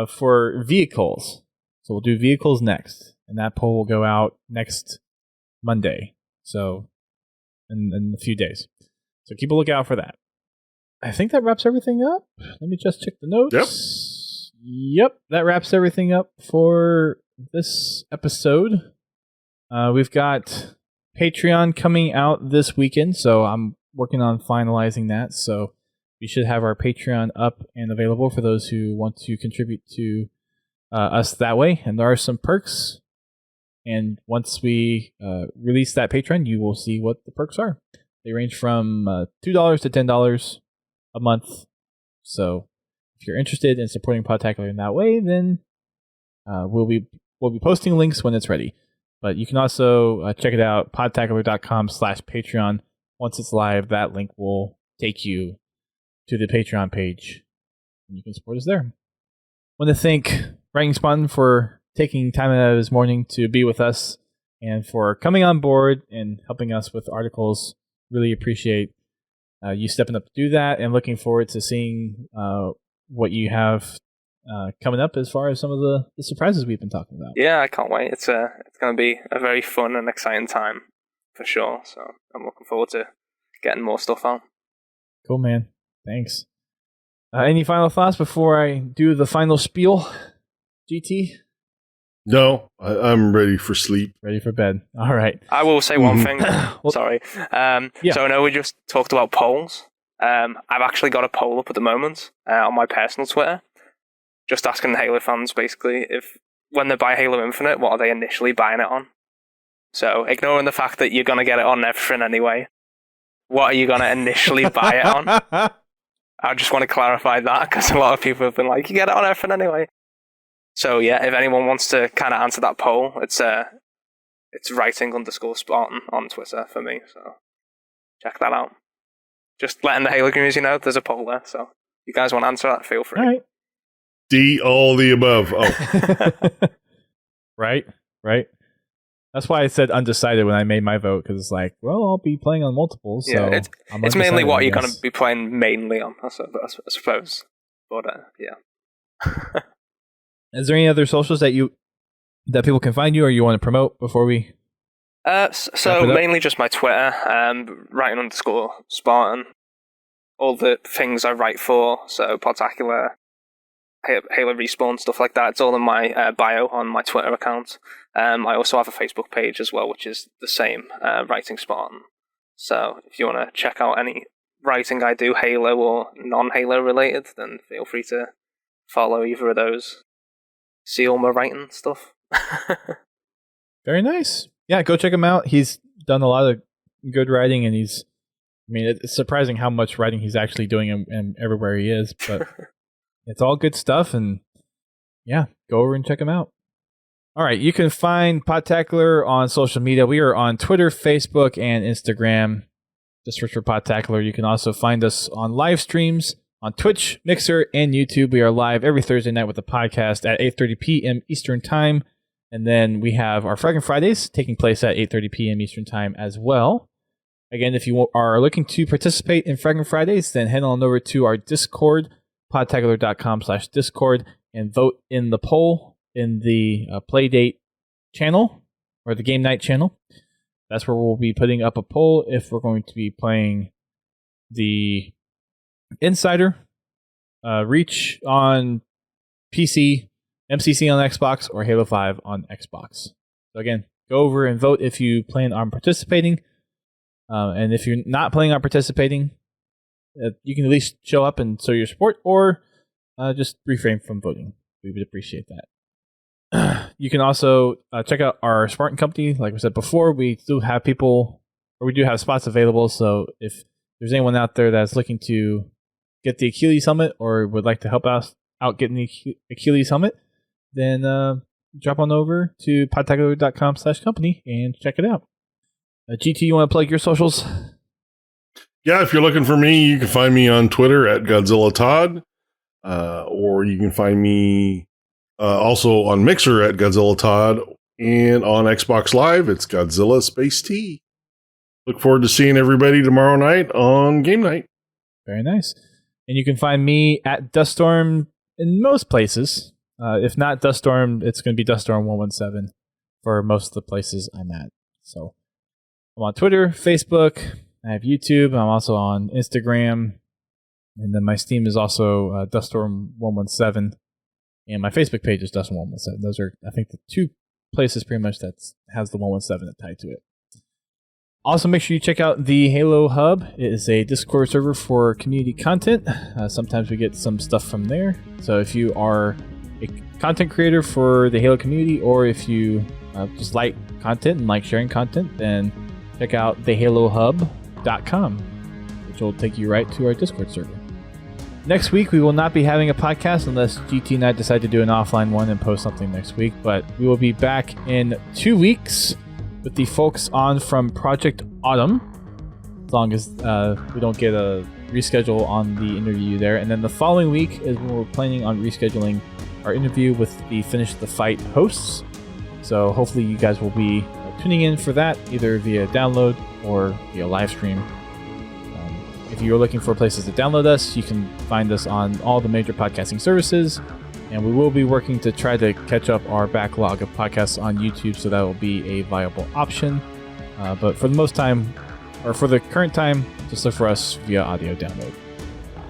for vehicles. So we'll do vehicles next, and that poll will go out next Monday. So in a few days. So keep a lookout for that. I think that wraps everything up. Let me just check the notes. Yep, that wraps everything up for this episode. We've got Patreon coming out this weekend, so I'm working on finalizing that. So we should have our Patreon up and available for those who want to contribute to us that way. And there are some perks. And once we release that Patreon, you will see what the perks are. They range from $2 to $10 a month. So if you're interested in supporting Podtacular in that way, then we'll be posting links when it's ready. But you can also check it out, podtacular.com/Patreon. Once it's live, that link will take you to the Patreon page, and you can support us there. I want to thank Writing Spartan for taking time out of his morning to be with us and for coming on board and helping us with articles. Really appreciate you stepping up to do that, and looking forward to seeing what you have coming up as far as some of the surprises we've been talking about. Yeah, I can't wait. It's going to be a very fun and exciting time for sure. So I'm looking forward to getting more stuff out. Cool, man. Thanks. Any final thoughts before I do the final spiel, GT? No, I'm ready for sleep. Ready for bed. All right. I will say one thing. Well, Sorry. So I know we just talked about polls. I've actually got a poll up at the moment on my personal Twitter, just asking the Halo fans basically if when they buy Halo Infinite, what are they initially buying it on? So ignoring the fact that you're going to get it on everything anyway, what are you going to initially buy it on? I just want to clarify that because a lot of people have been like, you get it on everything anyway. So yeah, if anyone wants to kind of answer that poll, it's writing_Spartan on Twitter for me. So check that out. Just letting the Halo community know there's a poll there. So if you guys want to answer that, feel free. All right. D, all the above. Oh, Right. That's why I said undecided when I made my vote, because it's like, well, I'll be playing on multiples. So it's mainly what you're going to be playing mainly on, I suppose. But yeah. Is there any other socials that people can find you, or you want to promote before we? So mainly just my Twitter, writing _ Spartan. All the things I write for, so Podtacular, Halo Respawn, stuff like that. It's all in my bio on my Twitter account. I also have a Facebook page as well, which is the same, Writing Spartan. So if you want to check out any writing I do, Halo or non-Halo related, then feel free to follow either of those. See all my writing stuff. Very nice. Yeah, go check him out. He's done a lot of good writing, and it's surprising how much writing he's actually doing and everywhere he is, but it's all good stuff, and yeah, go over and check him out. All right, you can find Podtacular on social media. We are on Twitter, Facebook, and Instagram. Just search for Podtacular. You can also find us on live streams on Twitch, Mixer, and YouTube. We are live every Thursday night with the podcast at 8:30 p.m. Eastern Time, and then we have our Fragging Fridays taking place at 8:30 p.m. Eastern Time as well. Again, if you are looking to participate in Fragging Fridays, then head on over to our Discord, podtacular.com/Discord, and vote in the poll in the Playdate channel, or the Game Night channel. That's where we'll be putting up a poll if we're going to be playing the Insider, Reach on PC, MCC on Xbox, or Halo 5 on Xbox. So again, go over and vote if you plan on participating. And if you're not planning on participating, you can at least show up and show your support, or just refrain from voting. We would appreciate that. You can also check out our Spartan company. Like we said before, we do have spots available. So if there's anyone out there that's looking to get the Achilles helmet, or would like to help us out getting the Achilles helmet, then drop on over to podtacular.com/company and check it out. GT, you want to plug your socials? Yeah, if you're looking for me, you can find me on Twitter at Godzilla Todd, or you can find me also on Mixer at Godzilla Todd, and on Xbox Live, it's Godzilla Space T. Look forward to seeing everybody tomorrow night on Game Night. Very nice. And you can find me at Duststorm in most places. If not Duststorm, it's going to be Duststorm117 for most of the places I'm at. So I'm on Twitter, Facebook, I have YouTube, I'm also on Instagram, and then my Steam is also Duststorm117, and my Facebook page is Duststorm117. Those are, I think, the two places pretty much that has the 117 tied to it. Also, make sure you check out the Halo Hub. It is a Discord server for community content. Sometimes we get some stuff from there. So if you are a content creator for the Halo community, or if you just like content and like sharing content, then check out thehalohub.com, which will take you right to our Discord server. Next week, we will not be having a podcast unless GT and I decide to do an offline one and post something next week, but we will be back in 2 weeks with the folks on from Project Autumn, as long as we don't get a reschedule on the interview there. And then the following week is when we're planning on rescheduling our interview with the Finish the Fight hosts. So hopefully you guys will be tuning in for that, either via download or via live stream. If you're looking for places to download us, you can find us on all the major podcasting services, and we will be working to try to catch up our backlog of podcasts on YouTube, so that will be a viable option. But for the most time, or for the current time, just look for us via audio download.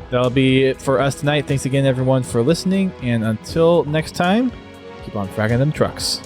That'll be it for us tonight. Thanks again, everyone, for listening, and until next time, keep on fragging them trucks.